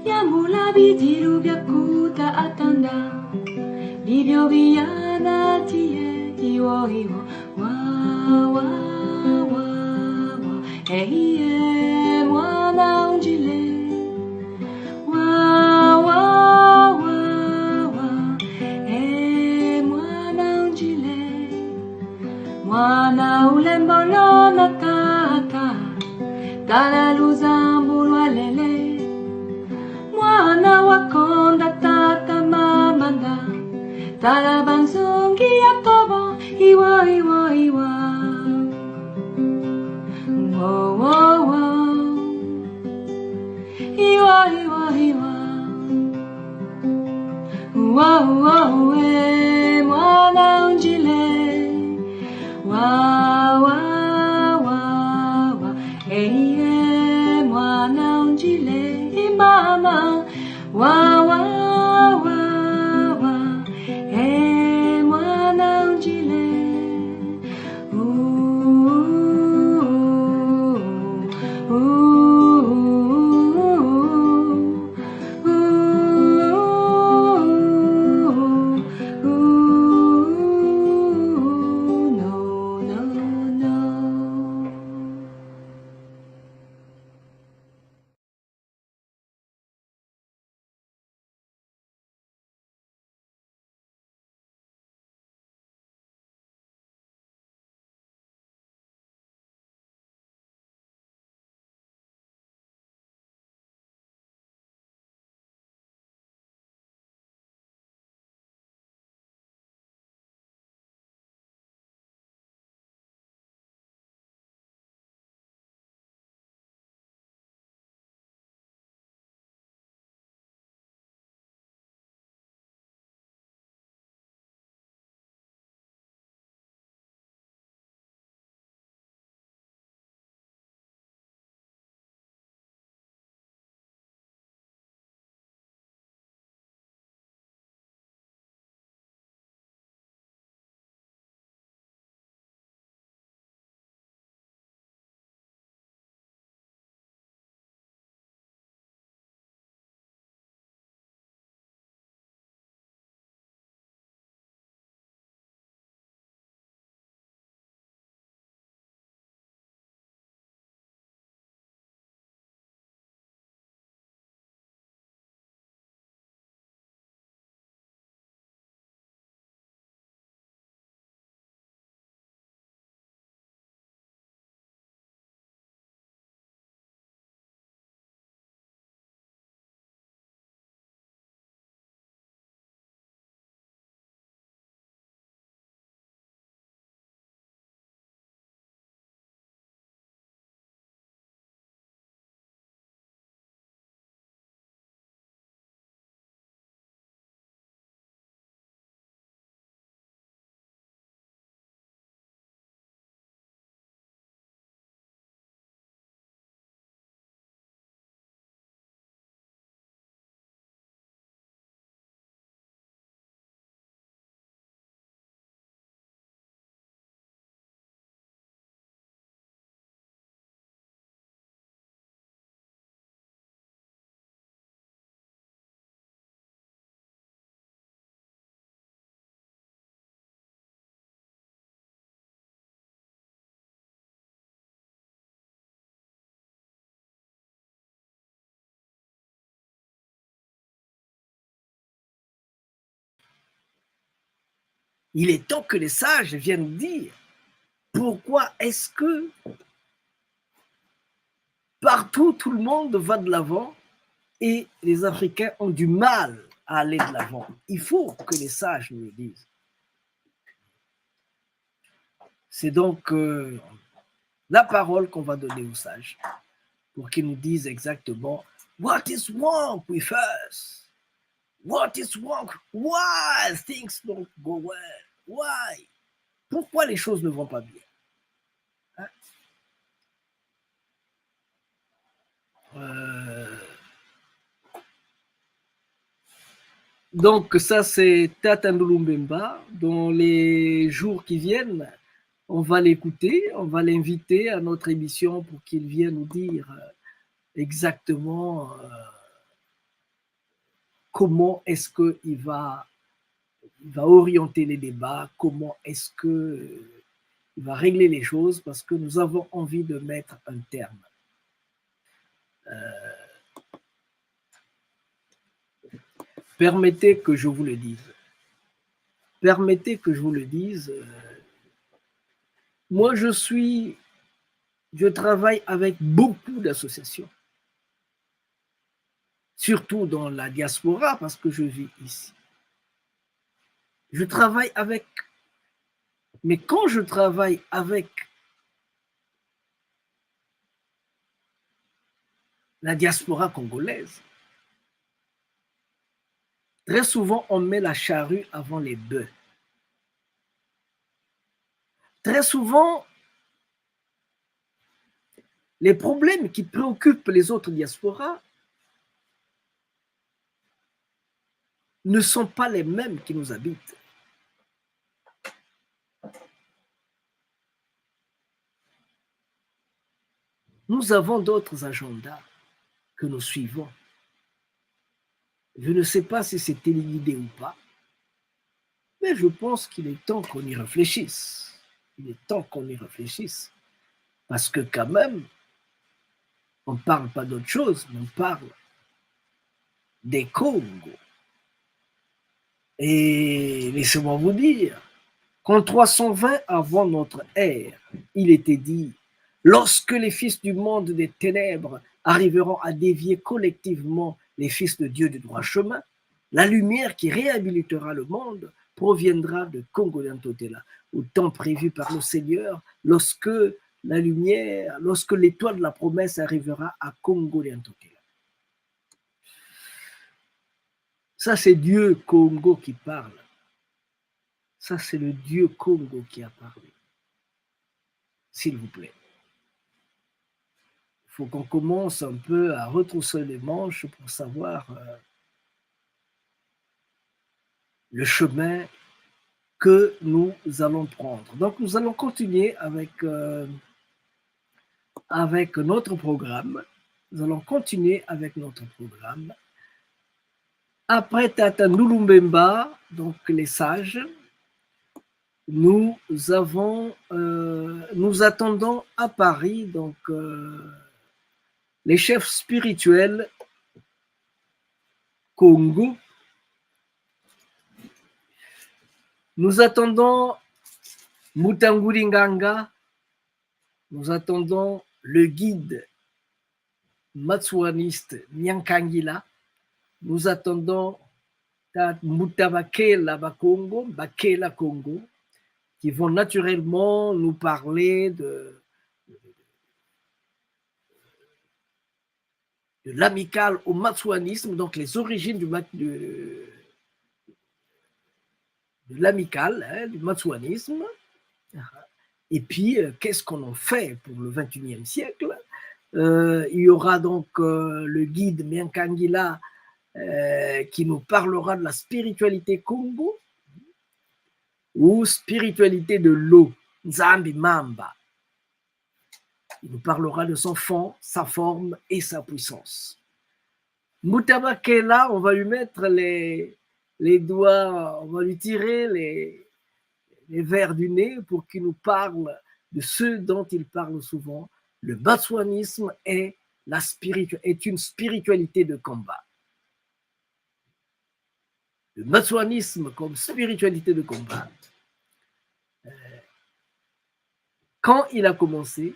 Yamula bidirubia kuta atanda Bibio biana tie iwo iwo Wa wa wa wa Ehiye mwana unjile Wa wa wa wa mwana unjile Mwana ulembolo na tata Tala luzambulwa lele Mwana wakonda tata mamanda Tala banzungi ya tobo Iwa iwa iwa Wo wo wo Iwa iwa iwa Wo wo mwana unjile Wa wa wa wa Hey mwana unjile mama Wa wa wa wa Hey mwana unjile Il est temps que les sages viennent dire pourquoi est-ce que partout tout le monde va de l'avant et les Africains ont du mal à aller de l'avant. Il faut que les sages nous le disent. C'est donc la parole qu'on va donner aux sages pour qu'ils nous disent exactement what is wrong with us? What is wrong? Why things don't go well? Why? Pourquoi les choses ne vont pas bien? Hein? Donc ça c'est Tata Ndouloumbemba. Dans les jours qui viennent, on va l'écouter, on va l'inviter à notre émission pour qu'il vienne nous dire exactement comment est-ce qu'il va orienter les débats, comment est-ce qu'il va régler les choses, parce que nous avons envie de mettre un terme. Permettez que je vous le dise. Permettez que je vous le dise. Moi, je travaille avec beaucoup d'associations, surtout dans la diaspora, parce que je vis ici. Je travaille avec, mais quand je travaille avec la diaspora congolaise, très souvent, on met la charrue avant les bœufs. Très souvent, les problèmes qui préoccupent les autres diasporas ne sont pas les mêmes qui nous habitent. Nous avons d'autres agendas que nous suivons. Je ne sais pas si c'est téléguidé ou pas, mais je pense qu'il est temps qu'on y réfléchisse. Il est temps qu'on y réfléchisse. Parce que quand même, on ne parle pas d'autre chose, mais on parle des Congo. Et laissez-moi vous dire qu'en 320 avant notre ère, il était dit, lorsque les fils du monde des ténèbres arriveront à dévier collectivement les fils de Dieu du droit chemin, la lumière qui réhabilitera le monde proviendra de Congo d'Antotela, au temps prévu par le Seigneur, lorsque la lumière, lorsque l'étoile de la promesse arrivera à Congo d'Antotela. Ça, c'est Dieu Congo qui parle. Ça, c'est le Dieu Congo qui a parlé. S'il vous plaît. Il faut qu'on commence un peu à retrousser les manches pour savoir le chemin que nous allons prendre. Donc, nous allons continuer avec notre programme. Nous allons continuer avec notre programme. Après Tata Ndulumbemba, donc les sages, nous attendons à Paris donc les chefs spirituels Congo. Nous attendons Mutanguri Nganga. Nous attendons le guide matsuaniste Nyankangila. Nous attendons Mutabakela Bakongo, Bakela Congo, qui vont naturellement nous parler de l'amical au matsuanisme, donc les origines de l'amical, du matsuanisme. Et puis, qu'est-ce qu'on en fait pour le 21e siècle? Il y aura donc le guide Nyankangila qui nous parlera de la spiritualité Congo ou spiritualité de l'eau, Nzambi Mamba. Il nous parlera de son fond, sa forme et sa puissance. Mutabakela, on va lui mettre les doigts, on va lui tirer les vers du nez pour qu'il nous parle de ce dont il parle souvent. Le matsuanisme est une spiritualité de combat. Le matsuanisme comme spiritualité de combat, quand il a commencé,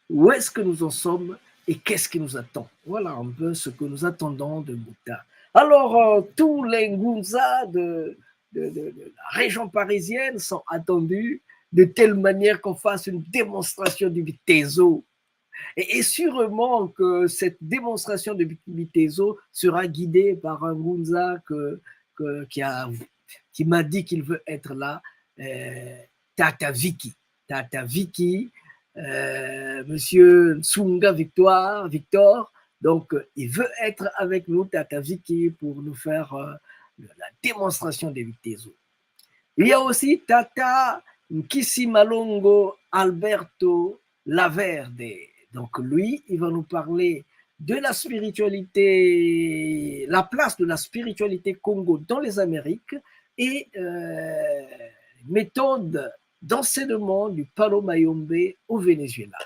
où est-ce que nous en sommes et qu'est-ce qui nous attend? Voilà un peu ce que nous attendons de Bouddha. Alors, tous les Ngunza de la région parisienne sont attendus de telle manière qu'on fasse une démonstration du Bitezo. Et sûrement que cette démonstration de Bitezo sera guidée par un Ngunza qui m'a dit qu'il veut être là, Tata Vicky. Tata Vicky, Monsieur Tsunga Victor, donc il veut être avec nous, Tata Vicky, pour nous faire la démonstration des Vitezo. Il y a aussi Tata Nkisimalongo Alberto Laverde. Donc lui, il va nous parler de la spiritualité, la place de la spiritualité Congo dans les Amériques et méthode d'enseignement du Palo Mayombe au Venezuela.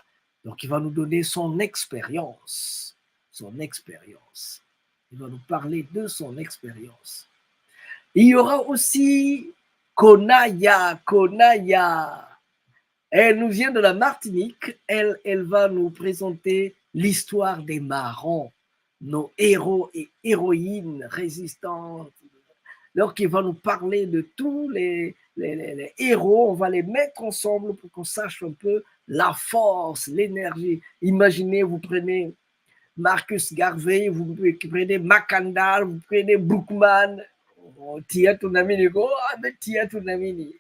Donc il va nous donner son expérience. Son expérience. Il va nous parler de son expérience. Il y aura aussi Konaya. Elle nous vient de la Martinique. Elle va nous présenter l'histoire des marrons, nos héros et héroïnes résistantes. Donc, il va nous parler de tous les héros. On va les mettre ensemble pour qu'on sache un peu la force, l'énergie. Imaginez, vous prenez Marcus Garvey, vous prenez Macandal, vous prenez Bookman. Tia Tunamini, mais Tia Tunamini.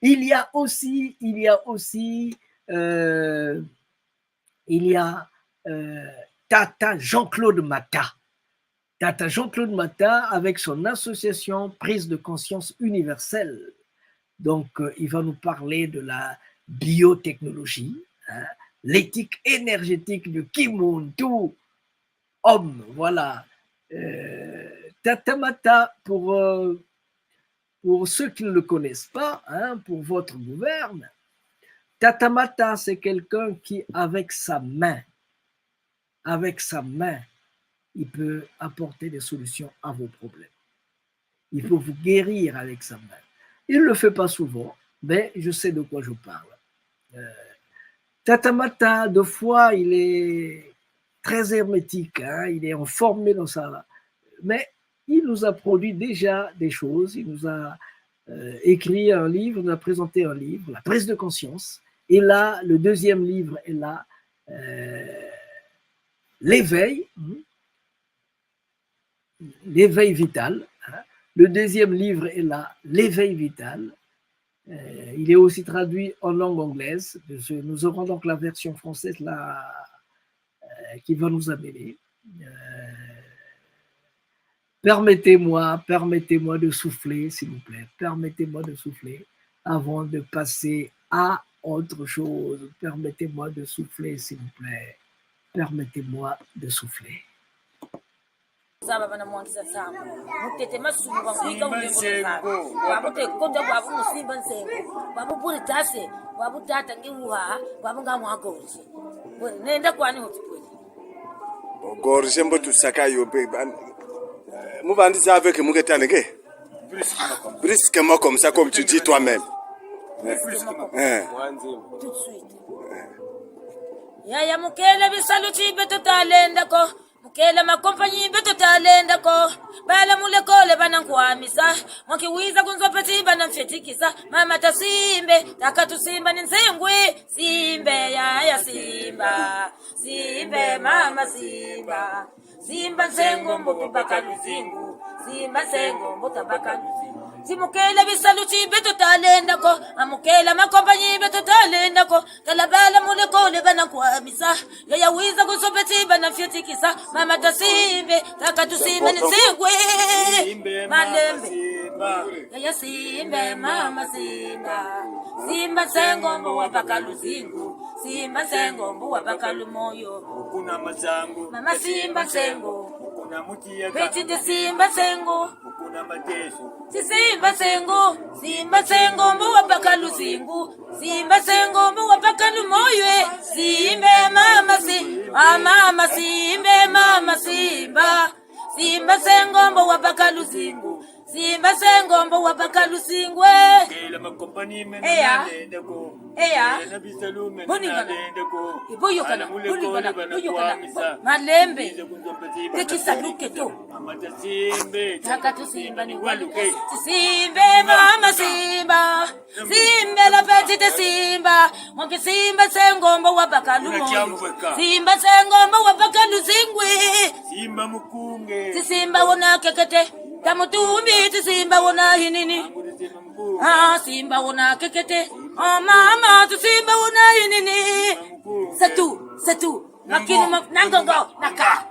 Il y a aussi Tata Jean-Claude Matta. Tata Jean-Claude Matta avec son association Prise de conscience universelle. Donc, il va nous parler de la biotechnologie, hein, l'éthique énergétique de Kimuntu, homme, voilà. Tata Matta, pour ceux qui ne le connaissent pas, hein, pour votre gouverne, Tata Matta, c'est quelqu'un qui, avec sa main, il peut apporter des solutions à vos problèmes. Il peut vous guérir avec sa main. Il ne le fait pas souvent, mais je sais de quoi je parle. Tata Matta, de fois, il est très hermétique, hein, il est enfermé dans ça. Mais il nous a produit déjà des choses, il nous a écrit un livre, nous a présenté un livre, La prise de conscience. Et là, le deuxième livre est là, l'éveil vital. Hein. Le deuxième livre est là, l'éveil vital. Il est aussi traduit en langue anglaise. Nous aurons donc la version française là, qui va nous amener. Permettez-moi de souffler, s'il vous plaît. Permettez-moi de souffler avant de passer à autre chose. Permettez-moi de souffler, s'il vous plaît. Permettez-moi de souffler. Saba bana mwangisa sana mutete masuku kwika ulembo sana babute konda babu musimba nsengo babu puri tase babu tata ngiwa babu ngamwagoje nenda kwani utipwe Gorge mbo tusaka yo be Mouvandi ça avec Mougetane ke brusquement comme ça comme tu dis toi-même. Tout de suite. Ya mukele bisaluti beto talenda ko mukele makompanyi beto talenda ko bala mulekole banankwamisa mwakiwiza kunzopeti banamfetikisa mama tasimbe takatusimba ninzengwe simbe ya simba simbe mama simba simba nsengo mbutubaka luzingu simba nsengo mbutabaka luzingu simukela bisaluti beto talenda ko amukela makompanyi beto talenda ko kalabala mulekole banankwamisa yaya wiza kusopeti banafyetikisa mama tasimbe takatusimba nisengwe malembe yaya simbe mama simba simba nsengo mbuwapaka luzingu simba nsengo mbuwapaka lumoyo Kuna mazangu mama simba nsengo kuna mutia peti de simba nsengo kuna mateso simba sengo mbuwapaka luzingu simba sengo mbuwapaka lumoywe simbe mama mama simbe mama simba sengo mbuwapaka luzingu simba sengo mbuwapaka luzingwe kila makompani Eya. menendeko Eya. na bisalume Boningana. menendeko Iboyokana, malembe tekisaluke to amatasimbe taka tusimba ni waluke simbe mama simba simbe la petite simba mwangi simba sengombo wapaka lumo simba sengombo wapaka luzingwe simba mukunge simba wona kekete tamutumbi simba wona hinini simba wona kekete mama simba wona hinini c'est tout makini nangongo naka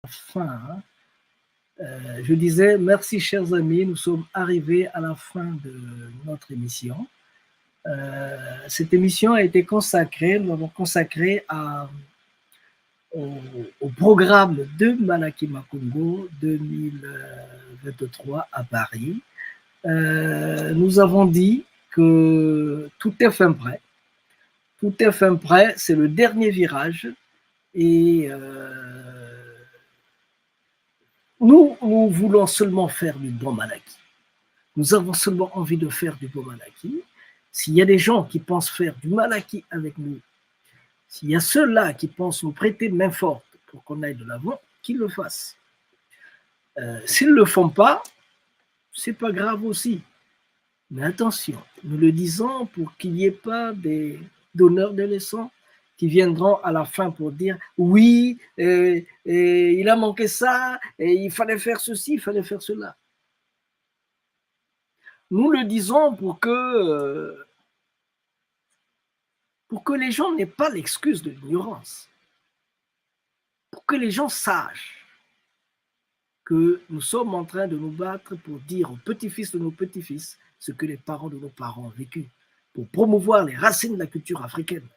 Fin. Je disais, merci chers amis, nous sommes arrivés à la fin de notre émission. Cette émission a été consacrée, nous l'avons consacrée au programme de Malaki Makongo 2023 à Paris. Nous avons dit que tout est fin prêt. Tout est fin prêt, c'est le dernier virage et nous voulons seulement faire du bon Malaki. Nous avons seulement envie de faire du bon Malaki. S'il y a des gens qui pensent faire du Malaki avec nous, s'il y a ceux-là qui pensent nous prêter main forte pour qu'on aille de l'avant, qu'ils le fassent. S'ils ne le font pas, c'est pas grave aussi. Mais attention, nous le disons pour qu'il n'y ait pas des donneurs de leçons qui viendront à la fin pour dire oui, il a manqué ça, et il fallait faire ceci, il fallait faire cela. Nous le disons pour que les gens n'aient pas l'excuse de l'ignorance, pour que les gens sachent que nous sommes en train de nous battre pour dire aux petits-fils de nos petits-fils ce que les parents de nos parents ont vécu, pour promouvoir les racines de la culture africaine.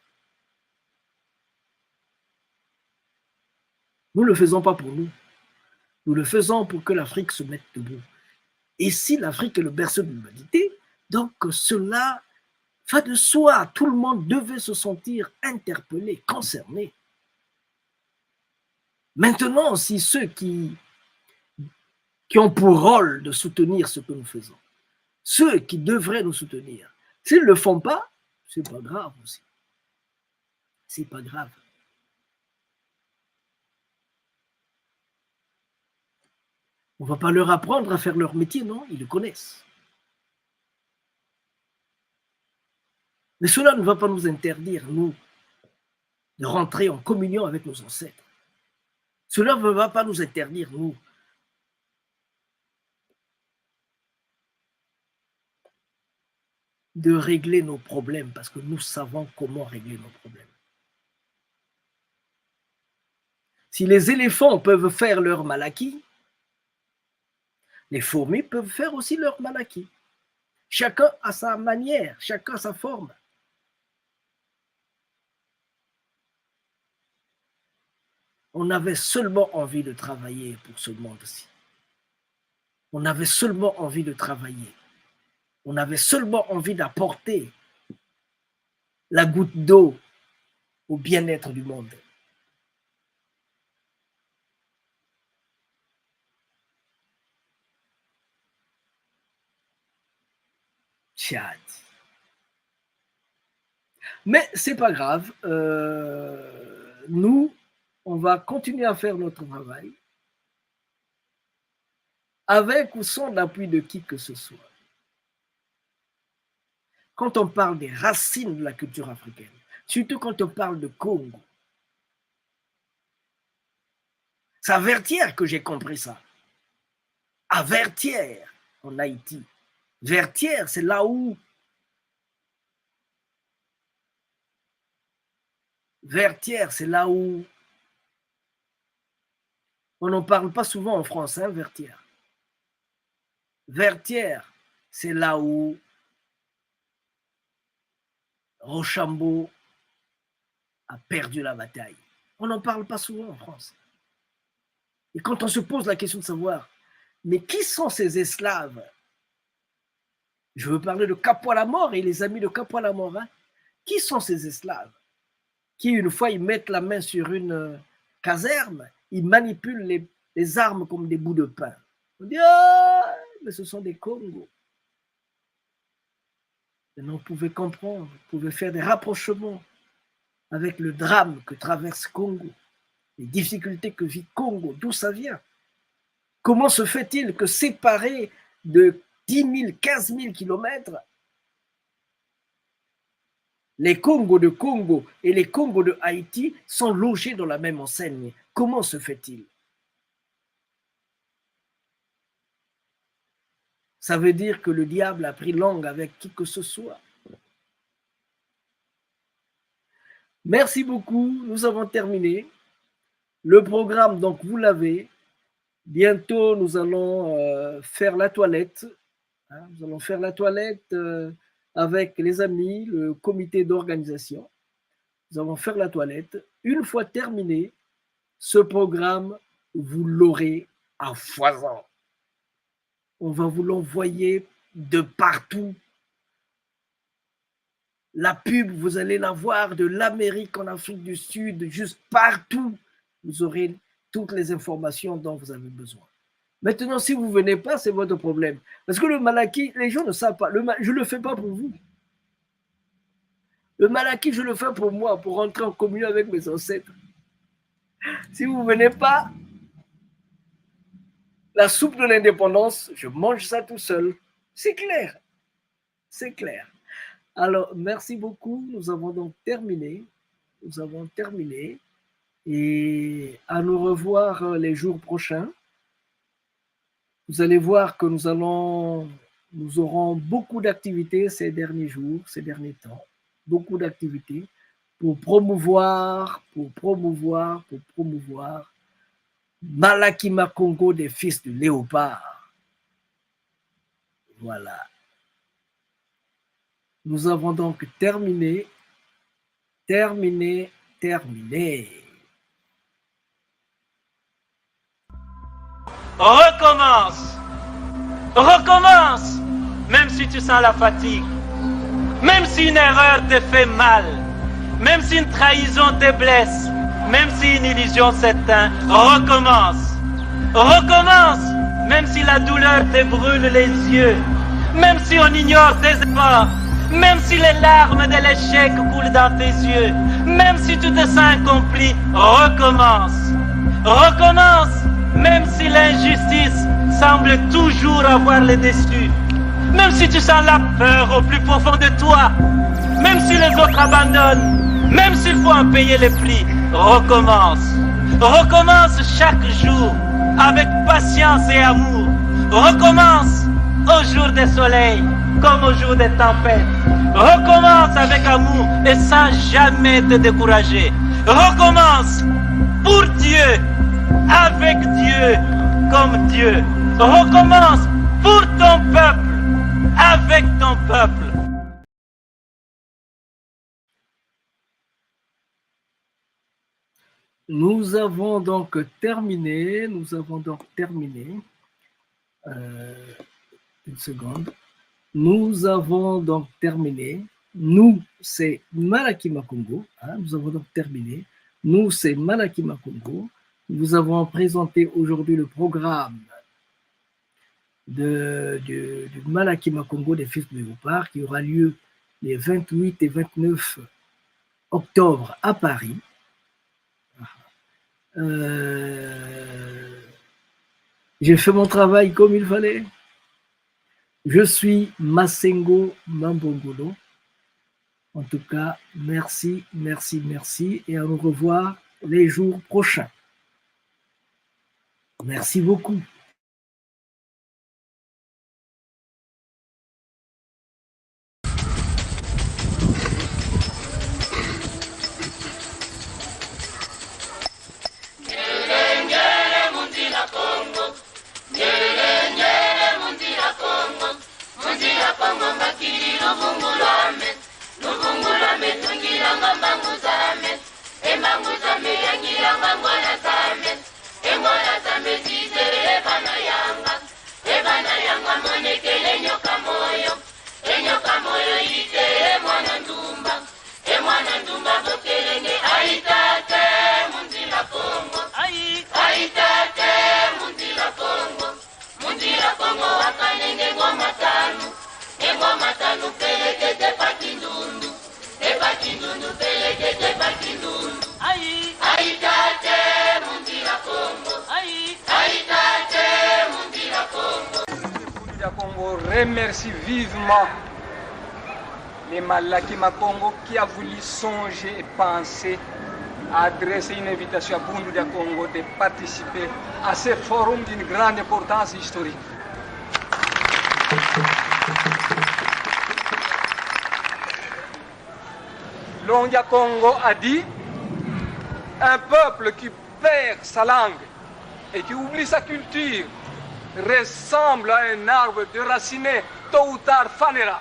Nous ne le faisons pas pour nous. Nous le faisons pour que l'Afrique se mette debout. Et si l'Afrique est le berceau de l'humanité, donc cela va de soi. Tout le monde devait se sentir interpellé, concerné. Maintenant, si ceux qui ont pour rôle de soutenir ce que nous faisons, ceux qui devraient nous soutenir, s'ils ne le font pas, c'est pas grave aussi. C'est pas grave. On ne va pas leur apprendre à faire leur métier, non, ils le connaissent. Mais cela ne va pas nous interdire, nous, de rentrer en communion avec nos ancêtres. Cela ne va pas nous interdire, nous, de régler nos problèmes, parce que nous savons comment régler nos problèmes. Si les éléphants peuvent faire leur malaki, les fourmis peuvent faire aussi leur malaki. Chacun a sa manière, chacun a sa forme. On avait seulement envie de travailler pour ce monde-ci. On avait seulement envie de travailler. On avait seulement envie d'apporter la goutte d'eau au bien-être du monde. Tchad. Mais c'est pas grave. Nous, on va continuer à faire notre travail avec ou sans l'appui de qui que ce soit. Quand on parle des racines de la culture africaine, surtout quand on parle de Congo, c'est à Vertières que j'ai compris ça. À Vertières, en Haïti. Vertières, c'est là où Vertières, c'est là où on n'en parle pas souvent en France, hein, Vertières. Vertières, c'est là où Rochambeau a perdu la bataille. On n'en parle pas souvent en France. Et quand on se pose la question de savoir, mais qui sont ces esclaves? Je veux parler de Capois-la-Mort et les amis de Capois-la-Mort. Hein? Qui sont ces esclaves qui, une fois, ils mettent la main sur une caserne, ils manipulent les armes comme des bouts de pain. On dit, ah, mais ce sont des Congos. Maintenant, vous pouvez comprendre, vous pouvez faire des rapprochements avec le drame que traverse Congo, les difficultés que vit Congo, d'où ça vient. Comment se fait-il que séparés de 10 000, 15 000 kilomètres, les Congos de Congo et les Congos de Haïti sont logés dans la même enseigne? Comment se fait-il? Ça veut dire que le diable a pris langue avec qui que ce soit. Merci beaucoup, nous avons terminé. Le programme, donc, vous l'avez. Bientôt, nous allons faire la toilette. Hein, nous allons faire la toilette avec les amis, le comité d'organisation. Nous allons faire la toilette. Une fois terminé, ce programme, vous l'aurez à foison. On va vous l'envoyer de partout. La pub, vous allez la voir de l'Amérique en Afrique du Sud, juste partout. Vous aurez toutes les informations dont vous avez besoin. Maintenant, si vous ne venez pas, c'est votre problème. Parce que le malaki, les gens ne savent pas. Je ne le fais pas pour vous. Le malaki, je le fais pour moi, pour rentrer en communion avec mes ancêtres. Si vous ne venez pas, la soupe de l'indépendance, je mange ça tout seul. C'est clair. C'est clair. Alors, merci beaucoup. Nous avons donc terminé. Nous avons terminé. Et à nous revoir les jours prochains. Vous allez voir que nous aurons beaucoup d'activités ces derniers jours, ces derniers temps. Beaucoup d'activités pour promouvoir Malaki Makongo des fils du léopard. Voilà. Nous avons donc terminé. Recommence. Recommence. Même si tu sens la fatigue. Même si une erreur te fait mal. Même si une trahison te blesse. Même si une illusion s'éteint. Recommence. Recommence. Même si la douleur te brûle les yeux. Même si on ignore tes efforts. Même si les larmes de l'échec coulent dans tes yeux. Même si tu te sens incompris. Recommence. Recommence. Même si l'injustice semble toujours avoir le dessus. Même si tu sens la peur au plus profond de toi, même si les autres abandonnent, même s'il faut en payer les prix, recommence. Recommence chaque jour avec patience et amour. Recommence au jour des soleils comme au jour des tempêtes. Recommence avec amour et sans jamais te décourager. Recommence pour Dieu, avec Dieu, comme Dieu. Recommence pour ton peuple, avec ton peuple. Nous avons donc terminé. Une seconde. Nous avons donc terminé. Nous, c'est Malaki Makongo. Nous avons donc terminé. Nous, c'est Malaki Makongo. Nous avons présenté aujourd'hui le programme du Malaki Makongo des Fils de Léopard qui aura lieu les 28 et 29 octobre à Paris. J'ai fait mon travail comme il fallait. Je suis Masengo Mambongolo. En tout cas, merci et à nous revoir les jours prochains. Merci beaucoup. Remercie vivement les Malaki Makongo qui a voulu songer et penser à adresser une invitation à Bundu de Congo de participer à ce forum d'une grande importance historique. Longia Congo a dit: un peuple qui perd sa langue et qui oublie sa culture ressemble à un arbre déraciné, tôt ou tard fanera.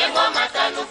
Ngoma tanu